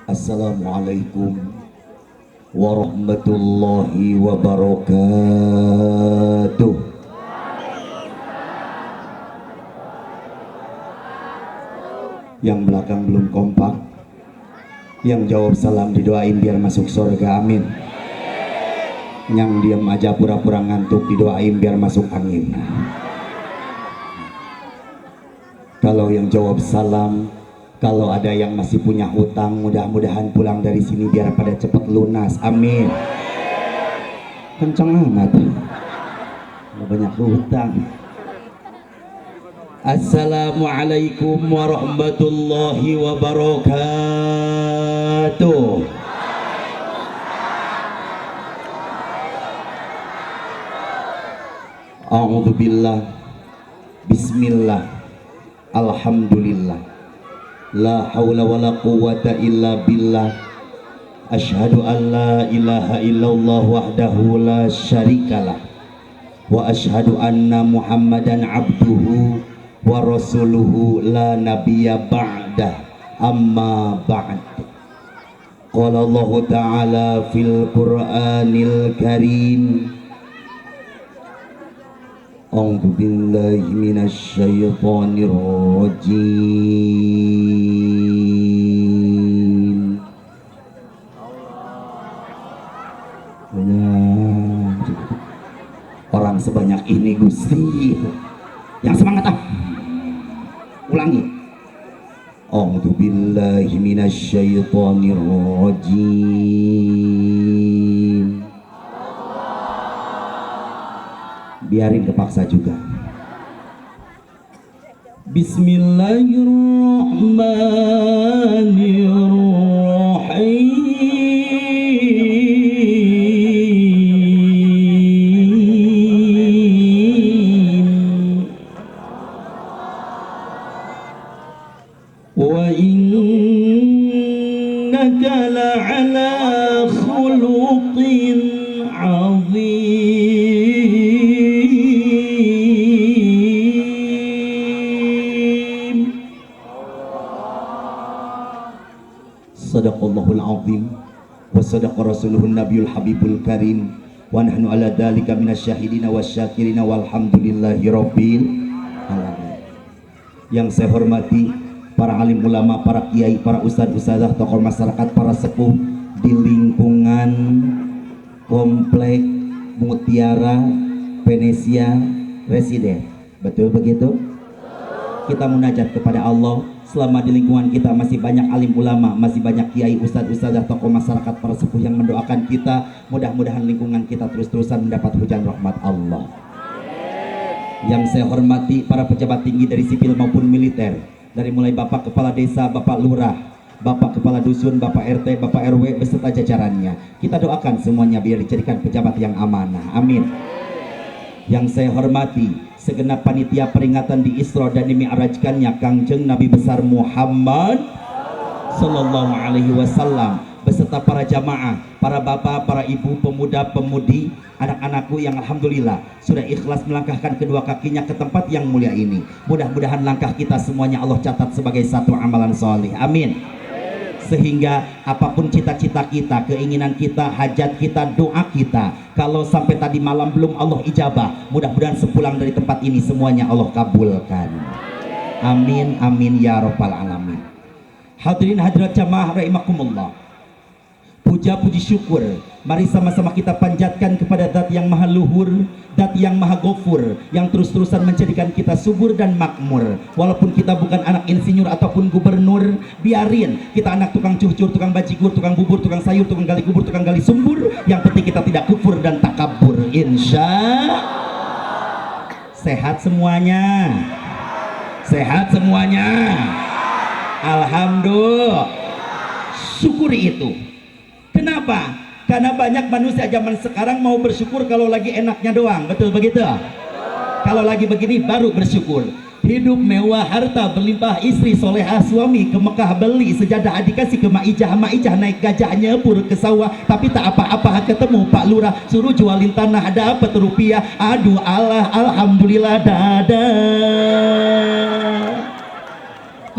Assalamualaikum warahmatullahi wabarakatuh. Yang belakang belum kompak, yang jawab salam didoain biar masuk surga, amin. Yang diam aja pura-pura ngantuk didoain biar masuk angin. Kalau yang jawab salam, kalau ada yang masih punya hutang, mudah-mudahan pulang dari sini biar pada cepat lunas, amin. Kenceng amat, banyak hutang. Assalamualaikum warahmatullahi wabarakatuh. A'udzubillah, bismillah, alhamdulillah, la haula wala quwwata illa billah. Asyhadu an la ilaha illallah wahdahu la syarikalah, wa asyhadu anna muhammadan abduhu wa rasuluhu la nabiyya ba'dah, amma ba'd. Qala Allah ta'ala fil Qur'anil Karim, a'udzu billahi minasy syaithanir rajim. Orang sebanyak ini Gusti, yang semangat ulangi. A'udzu billahi minasy syaithanir rajim. Biarin kepaksa juga. Bismillahirrahmanirrahim. Wa innaka la'ala khuluqin 'azim. Sadaqallahul azim wa sadaqa rasuluhun nabiyul habibul karim wa nahnu ala dzalika minasyahidina wasyakirina walhamdulillahi rabbil alamin. Yang saya hormati para alim ulama, para kiai, para ustadz ustadzah, tokoh masyarakat, para sepuh di lingkungan komplek Mutiara Venesia Residen. Betul begitu? Kita munajat kepada Allah. Selama di lingkungan kita masih banyak alim ulama, masih banyak kiai, ustadz ustadzah, tokoh masyarakat, para sepuh yang mendoakan kita. Mudah-mudahan lingkungan kita terus-terusan mendapat hujan rahmat Allah. Yang saya hormati para pejabat tinggi dari sipil maupun militer, dari mulai Bapak Kepala Desa, Bapak Lurah, Bapak Kepala Dusun, Bapak RT, Bapak RW beserta jajarannya. Kita doakan semuanya biar dijadikan pejabat yang amanah, amin. Yang saya hormati segenap panitia peringatan di Isra dan Dimi'rajkannya Kangjeng Nabi besar Muhammad sallallahu alaihi wasallam beserta para jamaah, para bapak, para ibu, pemuda, pemudi, anak-anakku yang alhamdulillah sudah ikhlas melangkahkan kedua kakinya ke tempat yang mulia ini. Mudah-mudahan langkah kita semuanya Allah catat sebagai satu amalan soleh, amin. Sehingga apapun cita-cita kita, keinginan kita, hajat kita, doa kita, kalau sampai tadi malam belum Allah ijabah, mudah-mudahan sepulang dari tempat ini semuanya Allah kabulkan, amin amin ya rabbal alamin. Hadirin hadirat jamaah rahimakumullah, puja puji syukur mari sama-sama kita panjatkan kepada Zat yang maha luhur, Zat yang maha ghafur, yang terus-terusan menjadikan kita subur dan makmur. Walaupun kita bukan anak insinyur ataupun gubernur, biarin kita anak tukang cucur, tukang bajigur, tukang bubur, tukang sayur, tukang gali kubur, tukang gali sumbur. Yang penting kita tidak kufur dan takabur. Insya sehat semuanya, sehat semuanya, alhamdulillah. Syukuri itu. Kenapa? Karena banyak manusia zaman sekarang mau bersyukur kalau lagi enaknya doang. Betul begitu? Kalau lagi begini baru bersyukur. Hidup mewah, harta berlimpah, istri solehah, suami ke Mekah beli sejadah, dikasih ke Maijah, Maijah naik gajah nyebur ke sawah, tapi tak apa-apa ketemu Pak Lurah suruh jualin tanah dapat rupiah. Aduh Allah, alhamdulillah dadah.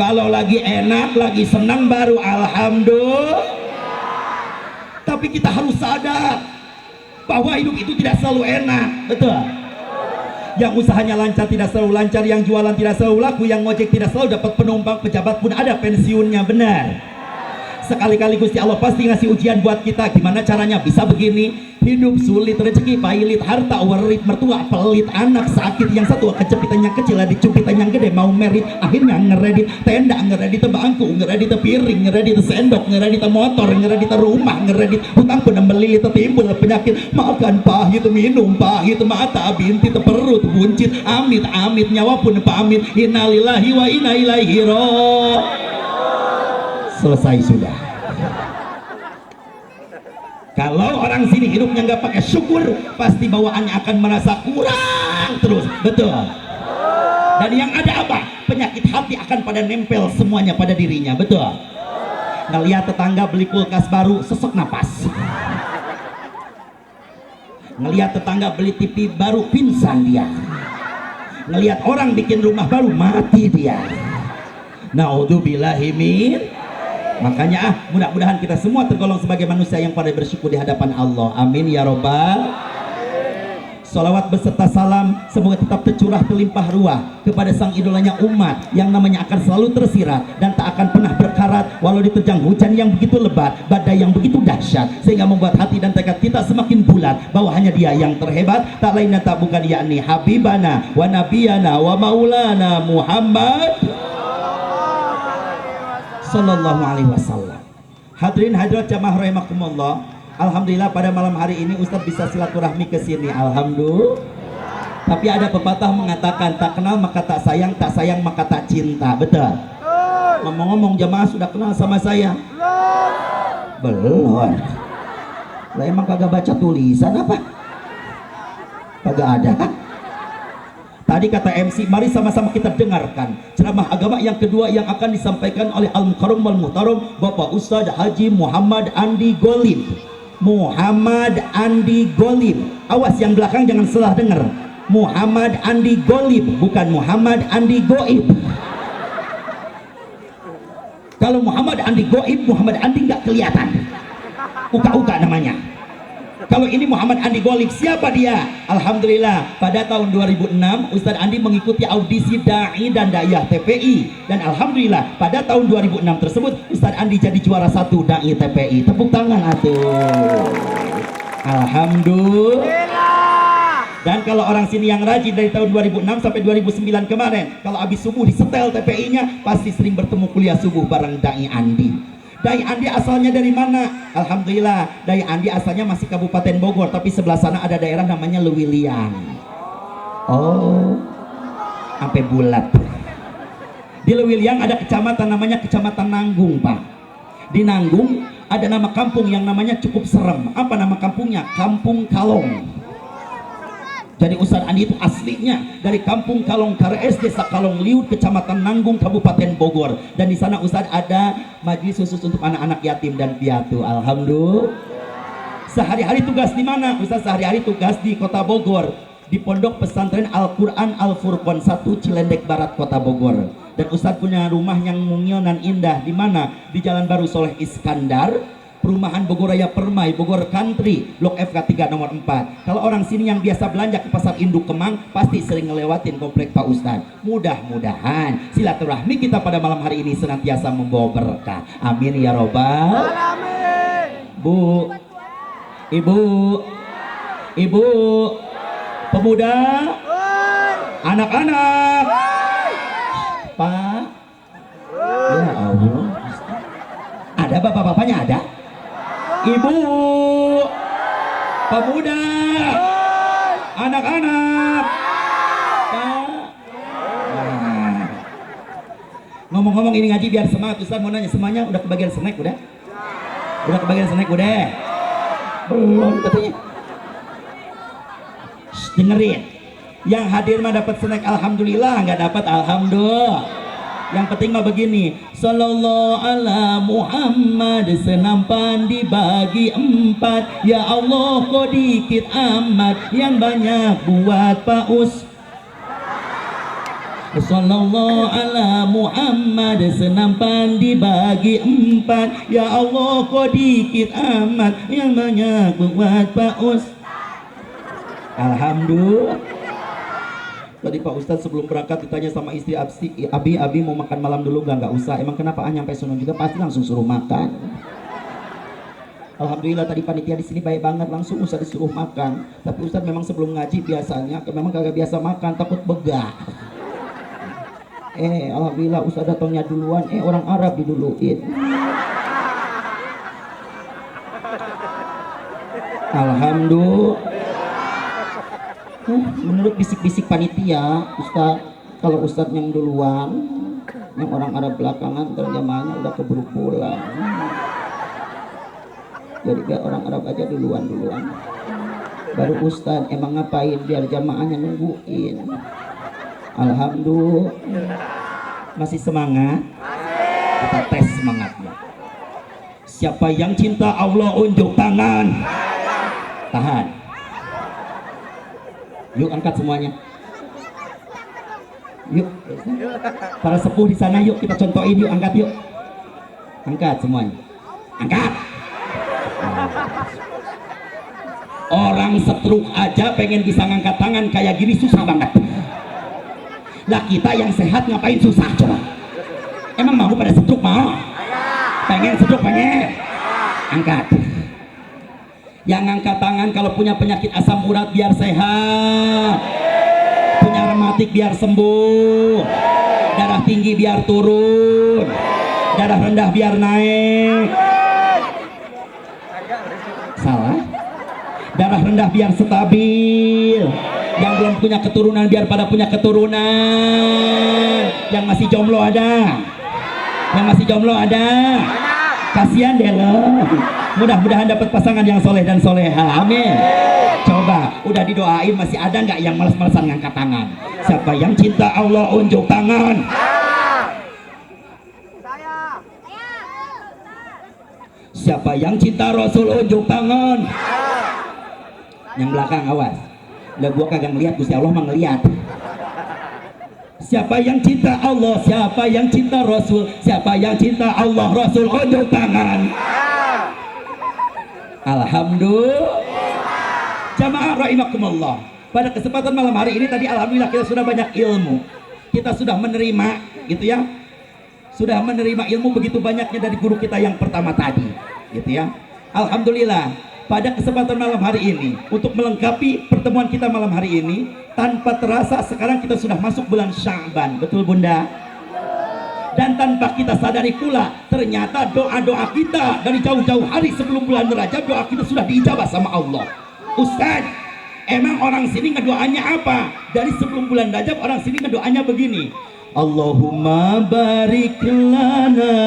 Kalau lagi enak, lagi senang baru alhamdulillah. Tapi kita harus sadar bahwa hidup itu tidak selalu enak, betul? Yang usahanya lancar tidak selalu lancar, yang jualan tidak selalu laku, yang ngojek tidak selalu dapat penumpang, pejabat pun ada pensiunnya, benar? Sekali-kali Gusti Allah pasti ngasih ujian buat kita. Gimana caranya bisa begini? Hidup sulit, rezeki pailit, harta warit, mertua pelit, anak sakit, yang satu kejepitan yang kecil, dicupitan yang gede, mau merit, akhirnya ngeredit tenda, ngeredit bangku, ngeredit piring, ngeredit sendok, ngeredit motor, ngeredit rumah, ngeredit hutang pun melilit, timbul penyakit, makan pahit, minum pahit, mata bintit, perut buncit, amit amit, nyawa pun pamit, innalillahi wa inna ilaihi raji'un. Selesai sudah. Kalau orang sini hidupnya nggak pakai syukur, pasti bawaannya akan merasa kurang terus, betul? Dan yang ada apa? Penyakit hati akan pada nempel semuanya pada dirinya, betul? Ngelihat tetangga beli kulkas baru, sesek napas. Ngelihat tetangga beli TV baru, pingsan dia. Ngelihat orang bikin rumah baru, mati dia. Naudzubillahi min. Makanya mudah-mudahan kita semua tergolong sebagai manusia yang pada bersyukur di hadapan Allah. Amin ya robbal. Salawat beserta salam semoga tetap tercurah terlimpah ruah kepada sang idolanya umat yang namanya akan selalu tersirat dan tak akan pernah berkarat walau diterjang hujan yang begitu lebat, badai yang begitu dahsyat, sehingga membuat hati dan tekad kita semakin bulat bahwa hanya dia yang terhebat, tak lain dan tak bukan, yakni Habibana wa Nabiyana wa Maulana Muhammad Sallallahu alaihi wasallam. Hadirin hadirat jamaah rahimakumullah. Alhamdulillah pada malam hari ini Ustadz bisa silaturahmi ke sini. Alhamdulillah. Tapi ada pepatah mengatakan tak kenal maka tak sayang maka tak cinta. Betul? Ngomong-ngomong jamaah sudah kenal sama saya? Belum. Lah emang kagak baca tulisan apa? Kagak ada kan? Tadi kata MC, mari sama-sama kita dengarkan ceramah agama yang kedua yang akan disampaikan oleh Al-Mukarram wal Muhtaram Bapak Ustadz Haji Muhammad Andi Golim. Muhammad Andi Golim. Awas yang belakang jangan salah dengar. Muhammad Andi Golim, bukan Muhammad Andi Goib. Kalau Muhammad Andi Goib, Muhammad Andi nggak kelihatan. Uka-uka namanya. Kalau ini Muhammad Andi Golik, siapa dia? Alhamdulillah pada tahun 2006 Ustadz Andi mengikuti audisi Da'i dan Da'iyah TPI, dan Alhamdulillah pada tahun 2006 tersebut Ustadz Andi jadi juara 1 Da'i TPI. Tepuk tangan atuh. Alhamdulillah. Dan kalau orang sini yang rajin dari tahun 2006 sampai 2009 kemarin, kalau habis subuh disetel TPI-nya pasti sering bertemu kuliah subuh bareng Da'i Andi. Da'i Andi asalnya dari mana? Alhamdulillah Da'i Andi asalnya masih Kabupaten Bogor, tapi sebelah sana ada daerah namanya Lewiliang. Oh, sampai bulat. Di Lewiliang ada kecamatan namanya Kecamatan Nanggung, Pak. Di Nanggung ada nama kampung yang namanya cukup serem. Apa nama kampungnya? Kampung Kalong. Jadi Ustadz Andi itu aslinya dari Kampung Kalong Kares, Desa Kalong Liut, Kecamatan Nanggung, Kabupaten Bogor. Dan di sana Ustadz ada majelis khusus untuk anak-anak yatim dan piatu. Alhamdulillah. Sehari-hari tugas di mana? Ustadz sehari-hari tugas di Kota Bogor, di Pondok Pesantren Al-Quran Al-Furqan 1 Cilendek Barat, Kota Bogor. Dan Ustadz punya rumah yang mungil dan indah di mana? Di Jalan Baru Soleh Iskandar, Perumahan Bogor Raya Permai, Bogor Country, Blok FK3 nomor 4. Kalau orang sini yang biasa belanja ke Pasar Induk Kemang pasti sering ngelewatin komplek Pak Ustadz. Mudah-mudahan silaturahmi kita pada malam hari ini senantiasa membawa berkah. Amin ya robbal alamin. Bu, ibu, ibu, pemuda, anak-anak, Pak, ya Allah, ada bapak-bapaknya ada? Ibu, pemuda, anak-anak, Pak. Nah. Ngomong-ngomong ini ngaji biar semangat. Ustaz mau nanya, semuanya udah kebagian snack udah? Udah kebagian snack udah? Belum katanya. Shh, dengerin. Yang hadir mah dapat snack alhamdulillah, nggak dapat alhamdulillah. Yang penting mah begini, sallallahu ala Muhammad, senampan dibagi 4. Ya Allah kok dikit amat, yang banyak buat Pak Us. Sallallahu ala Muhammad, senampan dibagi empat. Ya Allah kok dikit amat, yang banyak buat Pak Ustaz. Alhamdulillah. Tadi Pak Ustadz sebelum berangkat ditanya sama istri Abi mau makan malam dulu nggak usah. Emang kenapa? Nyampe sono juga pasti langsung suruh makan. Alhamdulillah tadi panitia di sini baik banget, langsung Ustadz disuruh makan. Tapi Ustadz memang sebelum ngaji biasanya memang kagak biasa makan, takut begah. Alhamdulillah Ustadz datangnya duluan, orang Arab diduluin. Alhamdulillah. Menurut bisik-bisik panitia, kalau Ustadz yang duluan, yang orang Arab belakangan, terjemahannya udah keburu pulang. Jadi biar orang Arab aja duluan, baru Ustadz. Emang ngapain? Biar jamaahnya nungguin. Alhamdulillah. Masih semangat? Kita tes semangatnya. Siapa yang cinta Allah unjuk tangan. Tahan. Yuk angkat semuanya. Yuk. Para sepuh di sana yuk kita contohin yuk, angkat yuk. Angkat semuanya. Angkat. Orang stroke aja pengen bisa ngangkat tangan kayak gini susah banget. Lah kita yang sehat ngapain susah coba? Emang mau pada stroke mau? Pengen stroke pengen. Angkat. Yang angkat tangan kalau punya penyakit asam urat biar sehat, punya rematik biar sembuh, darah tinggi biar turun, darah rendah biar naik. Salah. Darah rendah biar stabil. Yang belum punya keturunan biar pada punya keturunan. Yang masih jomblo ada? Yang masih jomblo ada? Kasihan deh lo. Mudah-mudahan dapat pasangan yang soleh dan soleha. Amin. Coba, udah didoain, masih ada nggak yang malas-malasan ngangkat tangan? Siapa yang cinta Allah unjuk tangan. Siapa yang cinta Rasul unjuk tangan. Yang belakang awas. Lah gua kagak ngeliat, Gusti Allah mah ngeliat. Siapa yang cinta Allah, siapa yang cinta Rasul, siapa yang cinta Allah Rasul unjuk tangan. Alhamdulillah. Jamaah rahimakumullah. Pada kesempatan malam hari ini tadi alhamdulillah kita sudah banyak ilmu. Kita sudah menerima gitu ya. Sudah menerima ilmu begitu banyaknya dari guru kita yang pertama tadi gitu ya. Alhamdulillah. Pada kesempatan malam hari ini untuk melengkapi pertemuan kita malam hari ini, tanpa terasa sekarang kita sudah masuk bulan Sya'ban. Betul Bunda? Dan tanpa kita sadari pula ternyata doa-doa kita dari jauh-jauh hari sebelum bulan Rajab, doa kita sudah diijabah sama Allah. Ustaz, emang orang sini ngedoanya apa? Dari sebelum bulan Rajab orang sini ngedoanya begini, Allahumma barik lana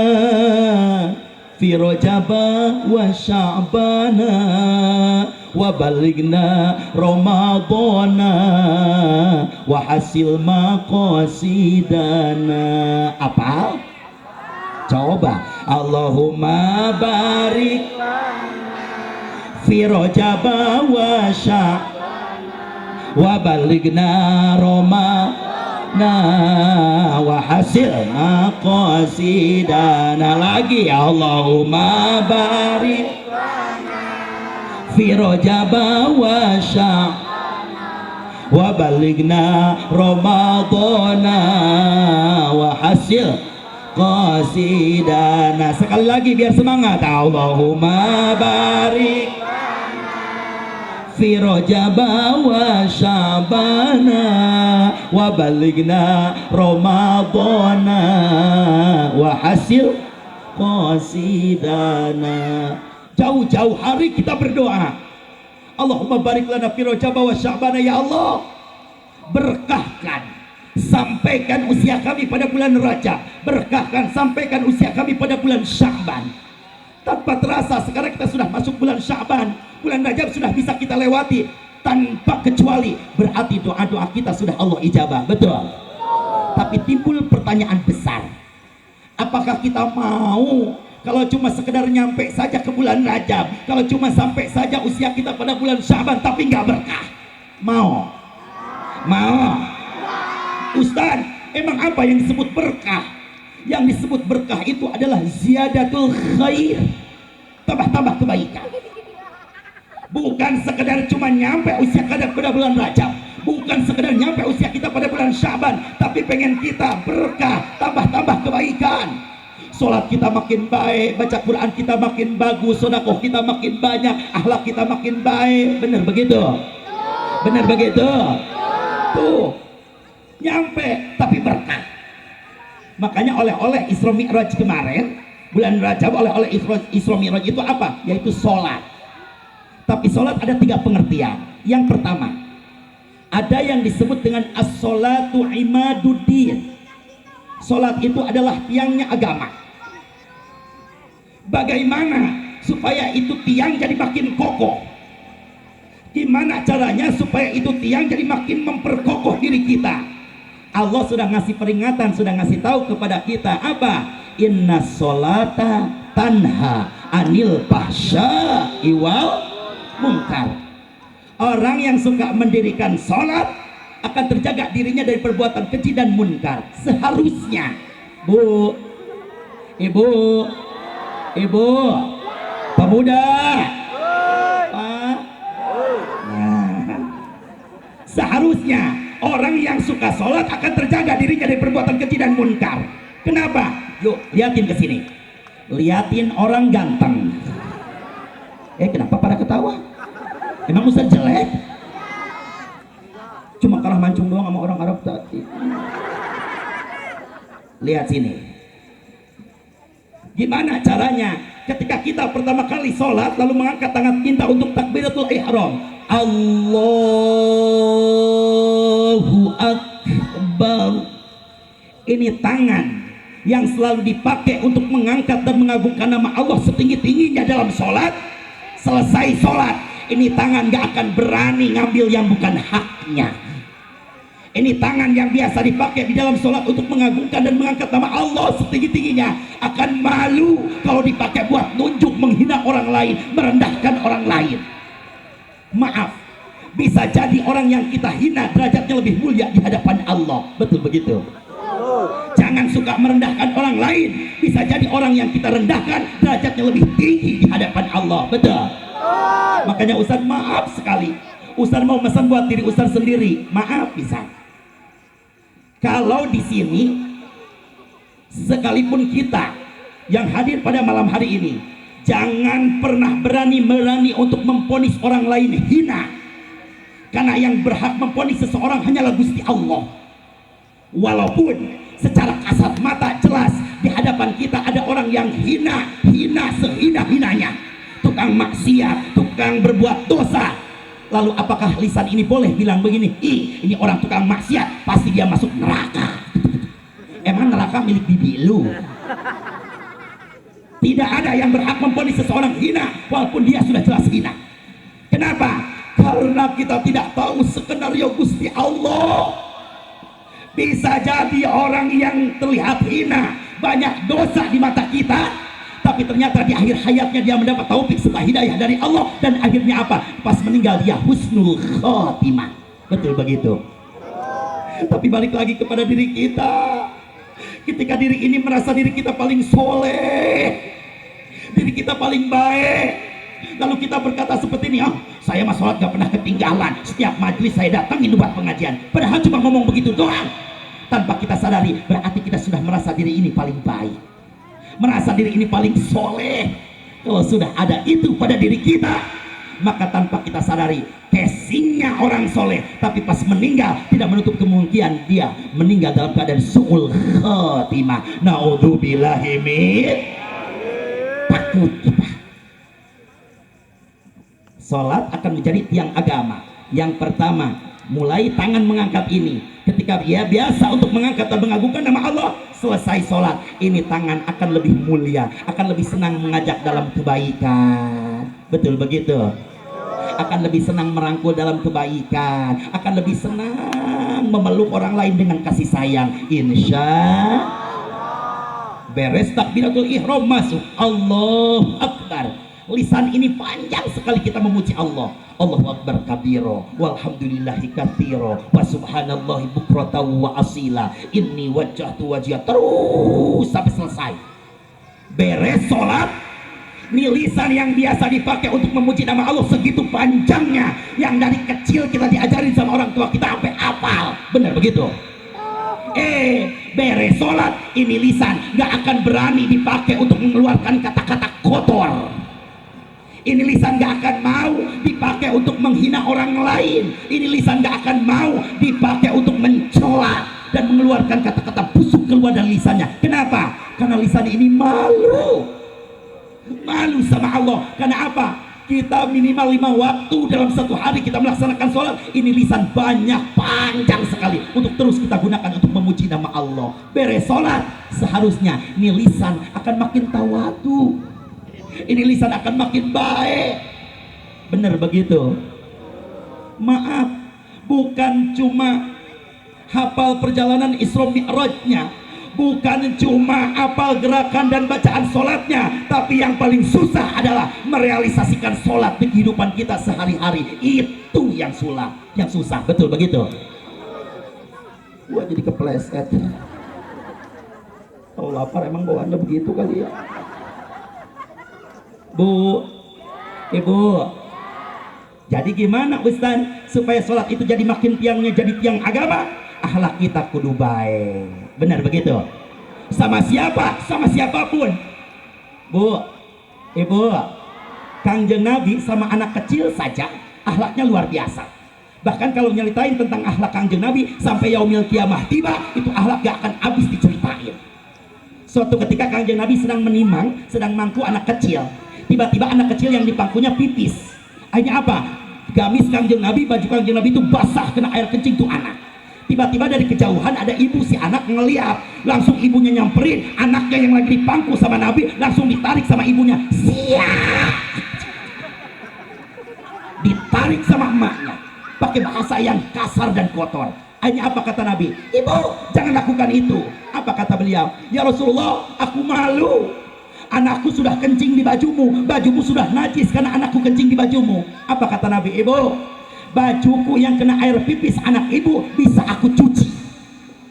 fi Rajaba wa Sya'bana wa balighna Ramadana wa hasil maqasidana. Apa? Coba. Allahumma barik fi Rajaba wa Sya'bana wa balighna Ramadana wa hasil maqasidana. Lagi, Allahumma barik fi Rajaba wa Sya'bana wa balighna Ramadana wa hasil qasidana. Sekali lagi biar semangat. Allahumma barik fi Rajaba wa Sya'bana wa balighna Ramadana wa hasil qasidana. Jauh-jauh hari kita berdoa, Allahumma barik lana fi Rajaba wa Sya'bana. Ya Allah, berkahkan, sampaikan usia kami pada bulan Rajab, berkahkan, sampaikan usia kami pada bulan Sya'ban. Tanpa terasa sekarang kita sudah masuk bulan Sya'ban, bulan Rajab sudah bisa kita lewati tanpa kecuali. Berarti doa-doa kita sudah Allah ijabah. Betul. Tapi timbul pertanyaan besar, apakah kita mau kalau cuma sekedar nyampe saja ke bulan Rajab, kalau cuma sampai saja usia kita pada bulan Sya'ban tapi nggak berkah? Mau? Ustaz, Emang apa yang disebut berkah? Yang disebut berkah itu adalah ziyadatul khair, tambah-tambah kebaikan. Bukan sekedar cuma nyampe usia kita pada bulan Rajab, bukan sekedar nyampe usia kita pada bulan Syaban, tapi pengen kita berkah, tambah-tambah kebaikan. Sholat kita makin baik, baca Quran kita makin bagus, sedekah kita makin banyak, akhlak kita makin baik. Benar begitu? Benar begitu? Tuh, nyampe tapi berkah. Makanya oleh-oleh Isra Mi'raj kemarin bulan Rajab, oleh-oleh Isra Mi'raj itu apa? Yaitu sholat. Tapi sholat ada 3 pengertian. Yang pertama, ada yang disebut dengan as-sholatu imaduddin. Sholat itu adalah tiangnya agama. Bagaimana supaya itu tiang jadi makin kokoh? Gimana caranya supaya itu tiang jadi makin memperkokoh diri kita? Allah sudah ngasih peringatan, sudah ngasih tahu kepada kita apa? Inna sholata tanha anil fahsya'i wal munkar. Orang yang suka mendirikan sholat akan terjaga dirinya dari perbuatan keji dan munkar. Seharusnya, Bu, Ibu, Ibu, pemuda, Pak, nah, seharusnya orang yang suka sholat akan terjaga dirinya dari perbuatan keji dan munkar. Kenapa? Yuk, liatin ke sini. Liatin orang ganteng. Kenapa pada ketawa? Emang Ustaz jelek? Cuma kalah mancung doang sama orang Arab tadi. Lihat sini. Gimana caranya? Ketika kita pertama kali sholat lalu mengangkat tangan kita untuk takbiratul ihram, Allahu Akbar. Ini tangan yang selalu dipakai untuk mengangkat dan mengagungkan nama Allah setinggi-tingginya dalam sholat. Selesai sholat, ini tangan gak akan berani ngambil yang bukan haknya. Ini tangan yang biasa dipakai di dalam sholat untuk mengagungkan dan mengangkat nama Allah setinggi-tingginya akan malu kalau dipakai buat nunjuk, menghina orang lain, merendahkan orang lain. Maaf, bisa jadi orang yang kita hina derajatnya lebih mulia di hadapan Allah. Betul begitu? Jangan suka merendahkan orang lain. Bisa jadi orang yang kita rendahkan derajatnya lebih tinggi di hadapan Allah. Betul? Makanya Ustaz maaf sekali, Ustaz mau pesan buat diri Ustaz sendiri. Maaf bisa. Kalau di sini sekalipun kita yang hadir pada malam hari ini jangan pernah berani untuk memponis orang lain hina, karena yang berhak memponis seseorang hanyalah Gusti Allah. Walaupun secara kasat mata jelas di hadapan kita ada orang yang hina sehina-hinanya, tukang maksiat, tukang berbuat dosa. Lalu apakah lisan ini boleh bilang begini, ini orang tukang maksiat, pasti dia masuk neraka? Emang neraka milik bibi lu? Tidak ada yang berhak memponis seseorang hina walaupun dia sudah jelas hina. Kenapa? Karena kita tidak tahu skenario Gusti Allah. Bisa jadi orang yang terlihat hina, banyak dosa di mata kita, tapi ternyata di akhir hayatnya dia mendapat taufik serta hidayah dari Allah, dan akhirnya apa? Pas meninggal dia husnul khotimah. Betul begitu? Tapi balik lagi kepada diri kita. Ketika diri ini merasa diri kita paling soleh, diri kita paling baik, lalu kita berkata seperti ini, saya mah sholat gak pernah ketinggalan, setiap majelis saya datangin buat pengajian. Padahal cuma ngomong begitu doang. Tanpa kita sadari, berarti kita sudah merasa diri ini paling baik, merasa diri ini paling soleh. Kalau sudah ada itu pada diri kita, maka tanpa kita sadari casingnya orang soleh, tapi pas meninggal tidak menutup kemungkinan dia meninggal dalam keadaan su'ul khotimah. Naudzubillahi min. Takut kita. Sholat akan menjadi tiang agama. Yang pertama, mulai tangan mengangkat ini. Ketika dia biasa untuk mengangkat dan mengagungkan nama Allah, selesai sholat, ini tangan akan lebih mulia, akan lebih senang mengajak dalam kebaikan. Betul begitu? Akan lebih senang merangkul dalam kebaikan, akan lebih senang memeluk orang lain dengan kasih sayang. Insya Allah. Beres takbiratul ihram masuk, Allahu Akbar, Lisan ini panjang sekali kita memuji Allah. Allahu akbar kabiro, walhamdulillahi katsiro, wa subhanallahi bukratan wa asila, inni wajjahtu wajhiya, terus sampai selesai. Beres sholat, nih lisan yang biasa dipakai untuk memuji nama Allah segitu panjangnya, yang dari kecil kita diajarin sama orang tua kita sampai hafal. Benar begitu? Beres sholat, ini lisan gak akan berani dipakai untuk mengeluarkan kata-kata kotor. Ini lisan gak akan mau dipakai untuk menghina orang lain. Ini lisan gak akan mau dipakai untuk mencela dan mengeluarkan kata-kata busuk keluar dari lisannya. Kenapa? Karena lisan ini malu sama Allah. Karena apa? Kita minimal 5 waktu dalam satu hari kita melaksanakan sholat. Ini lisan banyak, panjang sekali untuk terus kita gunakan untuk memuji nama Allah. Beres sholat, seharusnya ini lisan akan makin tawadu, ini lisan akan makin baik. Benar begitu? Maaf, bukan cuma hafal perjalanan Isra Mi'rajnya, bukan cuma apal gerakan dan bacaan sholatnya, tapi yang paling susah adalah merealisasikan sholat di kehidupan kita sehari-hari. Itu yang susah. Betul begitu? Gua jadi kepleset. Kalau lapar emang bawaannya begitu kali ya. Bu, Ibu, jadi gimana Ustaz supaya sholat itu jadi makin tiangnya jadi tiang agama? Akhlak kita kudu baik. Benar begitu? Sama siapa? Sama siapapun. Bu, Ibu, Kangjeng Nabi sama anak kecil saja akhlaknya luar biasa. Bahkan kalau nyeritain tentang akhlak Kangjeng Nabi sampai yaumil kiamah tiba, itu akhlak gak akan habis diceritain. Suatu ketika Kangjeng Nabi sedang mangku anak kecil. Tiba-tiba anak kecil yang di pangkunya pipis. Akhirnya apa? Gamis Kangjeng Nabi, baju Kangjeng Nabi itu basah kena air kencing tuh anak. Tiba-tiba dari kejauhan ada ibu si anak ngeliat, langsung ibunya nyamperin anaknya yang lagi dipangku sama Nabi, langsung ditarik sama ibunya. Siap, ditarik sama emaknya pakai bahasa yang kasar dan kotor. Hanya apa kata Nabi? Ibu, jangan lakukan itu. Apa kata beliau? Ya Rasulullah, aku malu. Anakku sudah kencing di bajumu, bajumu sudah najis karena anakku kencing di bajumu. Apa kata Nabi? Ibu, bajuku yang kena air pipis anak ibu bisa aku cuci,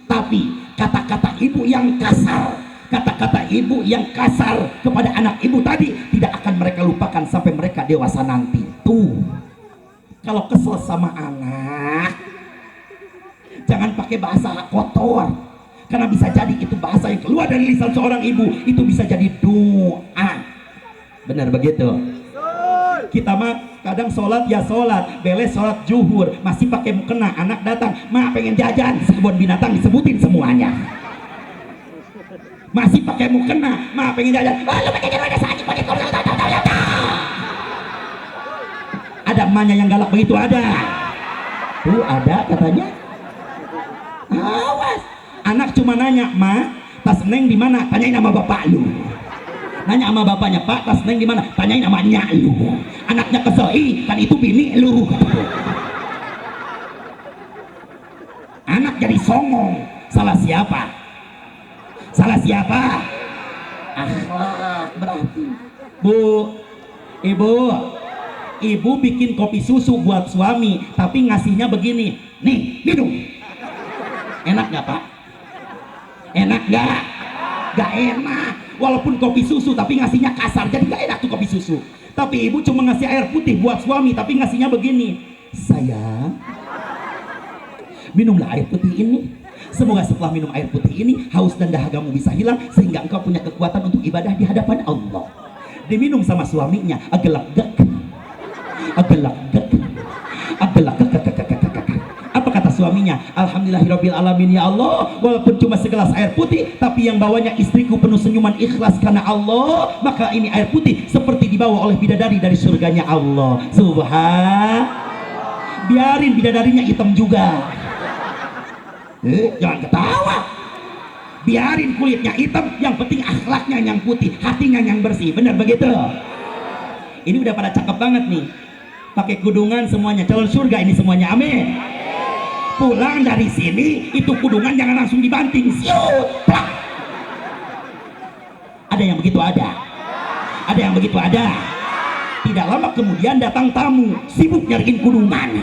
tapi kata-kata ibu yang kasar, kata-kata ibu yang kasar kepada anak ibu tadi tidak akan mereka lupakan sampai mereka dewasa nanti. Tuh, kalau kesel sama anak jangan pakai bahasa kotor, karena bisa jadi itu bahasa yang keluar dari lisan seorang ibu itu bisa jadi doa. Benar begitu? Kita mah kadang sholat ya sholat, beres sholat zuhur masih pakai mukena, anak datang, ma pengen jajan, kebun binatang disebutin semuanya. Masih pakai mukena, ma pengen jajan, lu pengen jajan ada sakit pakai. Ada emaknya yang galak begitu ada. Tuh ada katanya. Awas, anak cuma nanya, ma tas neng di mana? Tanyain nama bapak lu. Nanya sama bapaknya, Pak tas neng di mana? Tanyain sama nyak lu. Anaknya kesel, kan itu bini lu. Anak jadi songong. Salah siapa? Salah siapa? Akhlak berarti. Bu, ibu bikin kopi susu buat suami, tapi ngasihnya begini, nih minum. Enak gak Pak? Enak gak? Gak enak. Walaupun kopi susu tapi ngasihnya kasar, jadi gak enak tuh kopi susu. Tapi ibu cuma ngasih air putih buat suami, tapi ngasihnya begini, sayang, minumlah air putih ini. Semoga setelah minum air putih ini haus dan dahagamu bisa hilang sehingga engkau punya kekuatan untuk ibadah di hadapan Allah. Diminum sama suaminya, agelak-gek, agelak-gek, agelak-gek. Apa kata suaminya? Alhamdulillahirabbil alamin ya Allah, walaupun cuma segelas air putih tapi yang bawanya istriku penuh senyuman ikhlas karena Allah, maka ini air putih seperti dibawa oleh bidadari dari surganya Allah. Subhan. Biarin bidadarinya hitam juga. Jangan ketawa. Biarin kulitnya hitam, yang penting akhlaknya yang putih, hatinya yang bersih. Benar begitu? Ini udah pada cakep banget nih. Pakai kudungan semuanya, calon surga ini semuanya. Amin. Pulang dari sini itu kudungan jangan langsung dibanting. Siut. Ada yang begitu ada. Ada yang begitu ada. Tidak lama kemudian datang tamu, sibuk nyariin kudungan.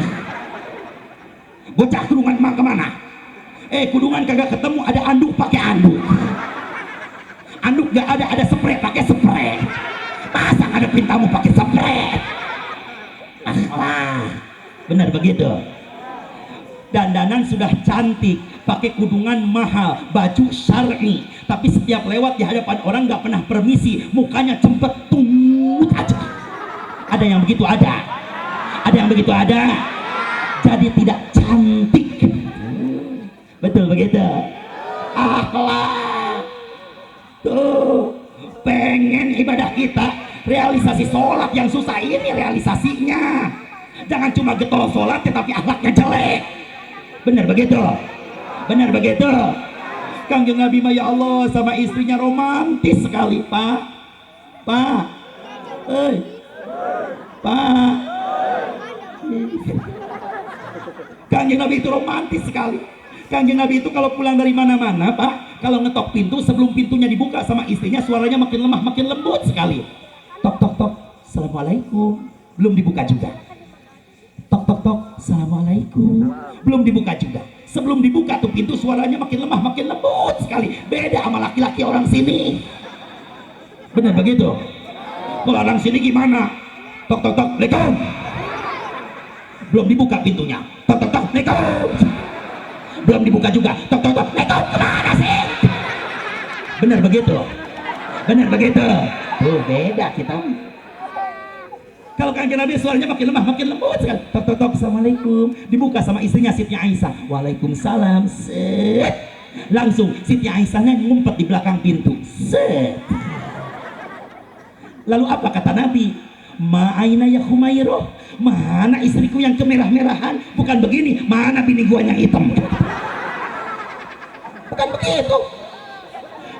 Bocah kudungan mah kemana? Kudungan kagak ketemu, ada anduk pakai anduk. Anduk gak ada spray pakai spray. Masa ngadepin tamu pakai spray? Benar begitu. Dandanan sudah cantik, pakai kudungan mahal, baju syar'i, tapi setiap lewat di hadapan orang nggak pernah permisi, mukanya cempetut aja. Ada yang begitu ada yang begitu ada, jadi tidak cantik. Betul begitu. Akhlak tuh, pengen ibadah kita realisasi sholat yang susah ini realisasinya. Jangan cuma getol sholat tetapi akhlaknya jelek. Benar begitu, benar begitu. Kanjeng Nabi mah ya Allah sama istrinya romantis sekali, Pak. Kanjeng Nabi itu romantis sekali. Kanjeng Nabi itu kalau pulang dari mana-mana, Pak, kalau ngetok pintu, sebelum pintunya dibuka sama istrinya, suaranya makin lemah, makin lembut sekali. Tok tok tok, assalamualaikum, belum dibuka juga. Tok tok tok, assalamualaikum, belum dibuka juga. Sebelum dibuka tuh pintu, suaranya makin lemah, makin lembut sekali. Beda sama laki-laki orang sini. Benar begitu. Kalau orang sini gimana? Tok tok tok, Assalamualaikum, belum dibuka pintunya. Tok tok tok, Assalamualaikum, belum dibuka juga. Tok tok tok, Assalamualaikum, kemana sih? Benar begitu, benar begitu. Tuh beda kita. Kalau Kanjeng Nabi suaranya makin lemah, makin lembut sekali. Tok tok tok, assalamualaikum, dibuka sama istrinya Siti Aisyah. Waalaikumsalam. Set. Langsung Siti Aisyahnya ngumpet di belakang pintu. Set. Lalu apa kata Nabi? Ma'aina ya Humairah, mana istriku yang kemerah-merahan? Bukan begini, mana bini gua yang hitam? Bukan begitu.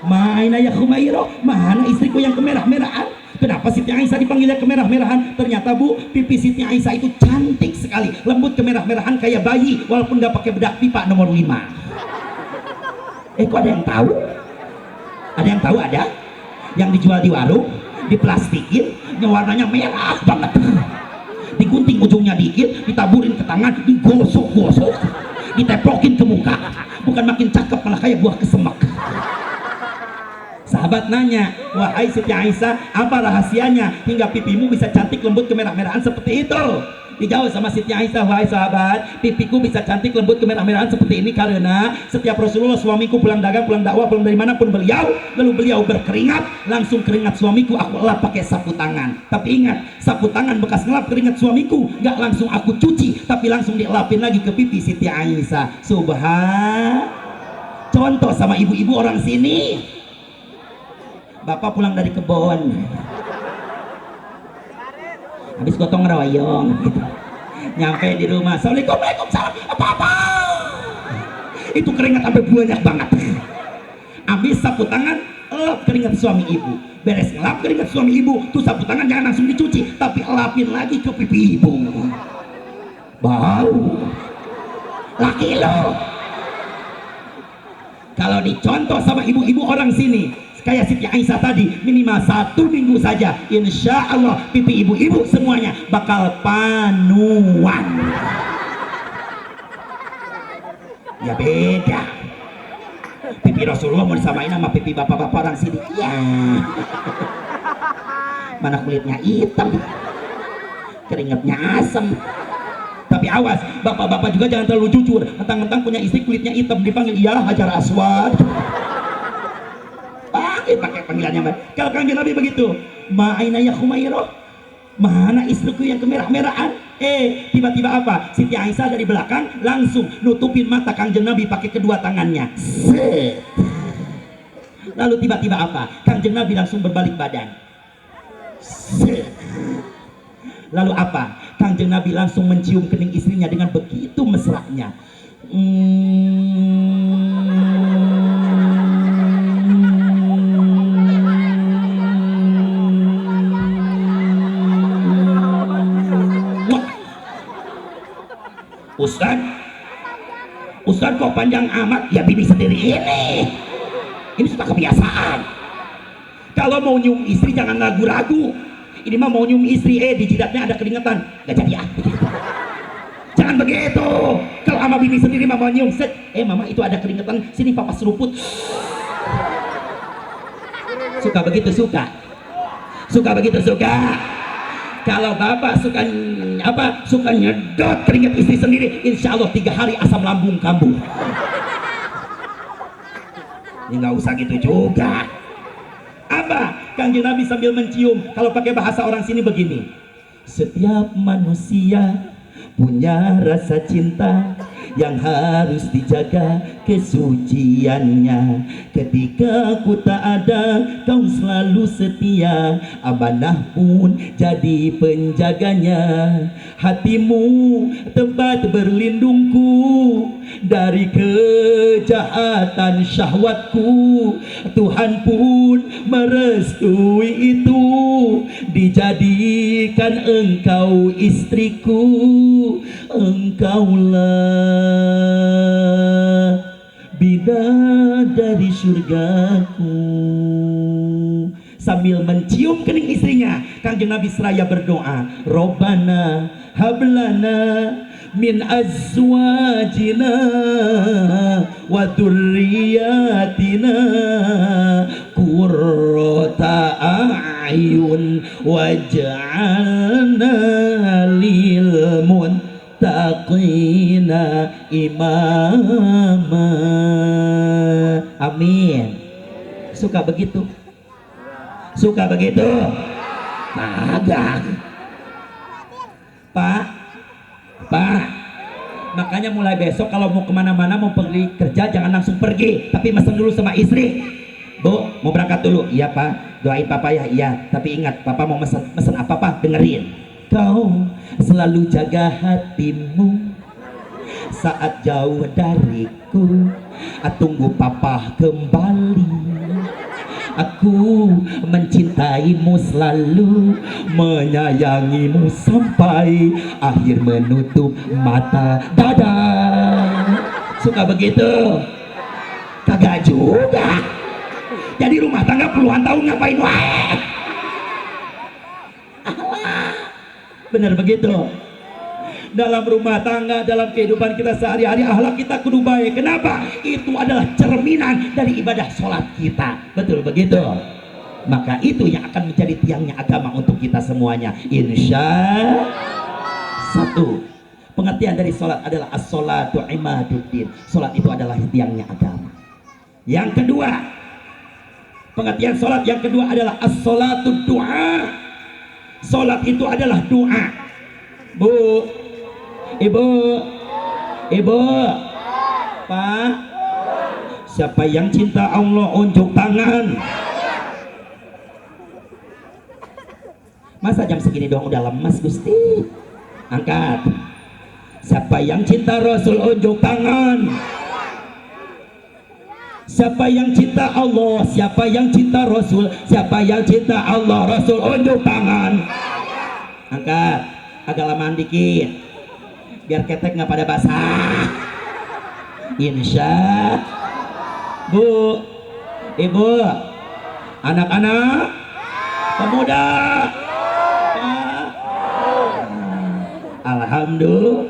Ma'aina ya Humairah, mana istriku yang kemerah-merahan? Kenapa Siti Aisyah dipanggilnya kemerah-merahan? Ternyata Bu, pipi Siti Aisyah itu cantik sekali, lembut kemerah-merahan kayak bayi, walaupun nggak pakai bedak pipa nomor 5. Kok ada yang tahu? Ada yang tahu? Ada yang dijual di warung, diplastikin, warnanya merah banget, digunting ujungnya dikit, ditaburin ke tangan, digosok-gosok, diteplokin ke muka, bukan makin cakep malah kayak buah kesemek. Sahabat nanya, wahai Siti Aisyah, apa rahasianya hingga pipimu bisa cantik lembut kemerah-merahan seperti itu? Dijawab sama Siti Aisyah, wahai sahabat, pipiku bisa cantik lembut kemerah-merahan seperti ini karena setiap Rasulullah suamiku pulang dagang, pulang dakwah, pulang dari manapun beliau, lalu beliau berkeringat, langsung keringat suamiku aku elap pakai sapu tangan. Tapi ingat, sapu tangan bekas ngelap keringat suamiku nggak langsung aku cuci, tapi langsung dielapin lagi ke pipi Siti Aisyah. Contoh sama ibu-ibu orang sini. Bapak pulang dari kebun, habis gotong royong gitu. Nyampe di rumah, assalamualaikum, waalaikumsalam, apa-apa, itu keringat sampai banyak banget. Habis sapu tangan, elap keringat suami ibu, beres ngelap keringat suami ibu, tuh sapu tangan jangan langsung dicuci, tapi elapin lagi ke pipi ibu. Bau laki lo. Kalau dicontoh sama ibu-ibu orang sini kayak Siti Aisyah tadi, minimal 1 minggu saja, insya Allah pipi ibu-ibu semuanya bakal panuan. Ya beda, pipi Rasulullah mau disamain sama pipi bapak-bapak orang sini, ya mana kulitnya hitam, keringatnya asam. Tapi awas, bapak-bapak juga jangan terlalu jujur, mentang-mentang punya istri kulitnya hitam dipanggil iya Hajar Aswad, pakai panggilannya Mbak. Kalau Kanjeng Nabi begitu, ma'aina ya Humairah, mana istriku yang kemerah-merahan? Tiba-tiba apa? Siti Aisyah dari belakang langsung nutupin mata Kanjeng Nabi pakai kedua tangannya. Set. Lalu tiba-tiba apa? Kanjeng Nabi langsung berbalik badan. Set. Lalu apa? Kanjeng Nabi langsung mencium kening istrinya dengan begitu mesranya. Ustaz kok panjang amat? Ya bini sendiri ini sudah kebiasaan. Kalau mau nyium istri jangan ragu-ragu, ini mah mau nyium istri, di jidatnya ada keringetan, gak jadi ah. Jangan begitu. Kalau sama bini sendiri mah mau nyium, set, mama itu ada keringetan, sini papa seruput. Suka begitu, suka begitu, suka. Kalau bapak suka suka nyedot keringet istri sendiri, insya Allah 3 hari asam lambung kambuh. Ini nggak usah gitu juga. Apa? Kanjeng Nabi sambil mencium, kalau pakai bahasa orang sini begini, setiap manusia punya rasa cinta yang harus dijaga kesuciannya. Ketika ku tak ada, kau selalu setia, amanah pun jadi penjaganya. Hatimu tempat berlindungku dari kejahatan syahwatku. Tuhan pun merestui itu, dijadikan engkau istriku. Engkaulah bidadari surgaku. Sambil mencium kening istrinya, Kanjeng Nabi seraya berdoa, Robbana hablana min azwajina wa dzurriyyatina qurrata a'yun waj'alna lil muttaqina imama. Amin. Suka begitu? Suka begitu? Kagak. Pak, makanya mulai besok kalau mau kemana-mana, mau pergi kerja, jangan langsung pergi, tapi mesen dulu sama istri. Bu, mau berangkat dulu? Iya pak, doain papa ya. Iya, tapi ingat papa mau mesen apa pak? Dengerin. Kau selalu jaga hatimu saat jauh dariku. Tunggu papa kembali. Aku mencintaimu selalu, menyayangimu sampai akhir menutup mata dada. Suka begitu? Kagak juga. Jadi rumah tangga puluhan tahun ngapain wae? Bener begitu. Dalam rumah tangga, dalam kehidupan kita sehari-hari, akhlak kita kudu baik. Kenapa? Itu adalah cerminan dari ibadah sholat kita. Betul begitu? Maka itu yang akan menjadi tiangnya agama untuk kita semuanya. Insya satu, pengertian dari sholat adalah as-sholatu imaduddin. Sholat itu adalah tiangnya agama. Yang kedua, pengertian sholat yang kedua adalah as-sholatu doa. Sholat itu adalah doa. Bu, ibu, pak, siapa yang cinta Allah unjuk tangan. Masa jam segini doang udah lemas Gusti? Angkat. Siapa yang cinta Rasul unjuk tangan. Siapa yang cinta Allah, siapa yang cinta Rasul, siapa yang cinta Allah Rasul unjuk tangan. Angkat. Agak lamaan dikit biar ketek nggak pada basah. Insya Bu, ibu, anak-anak, pemuda, alhamdulillah.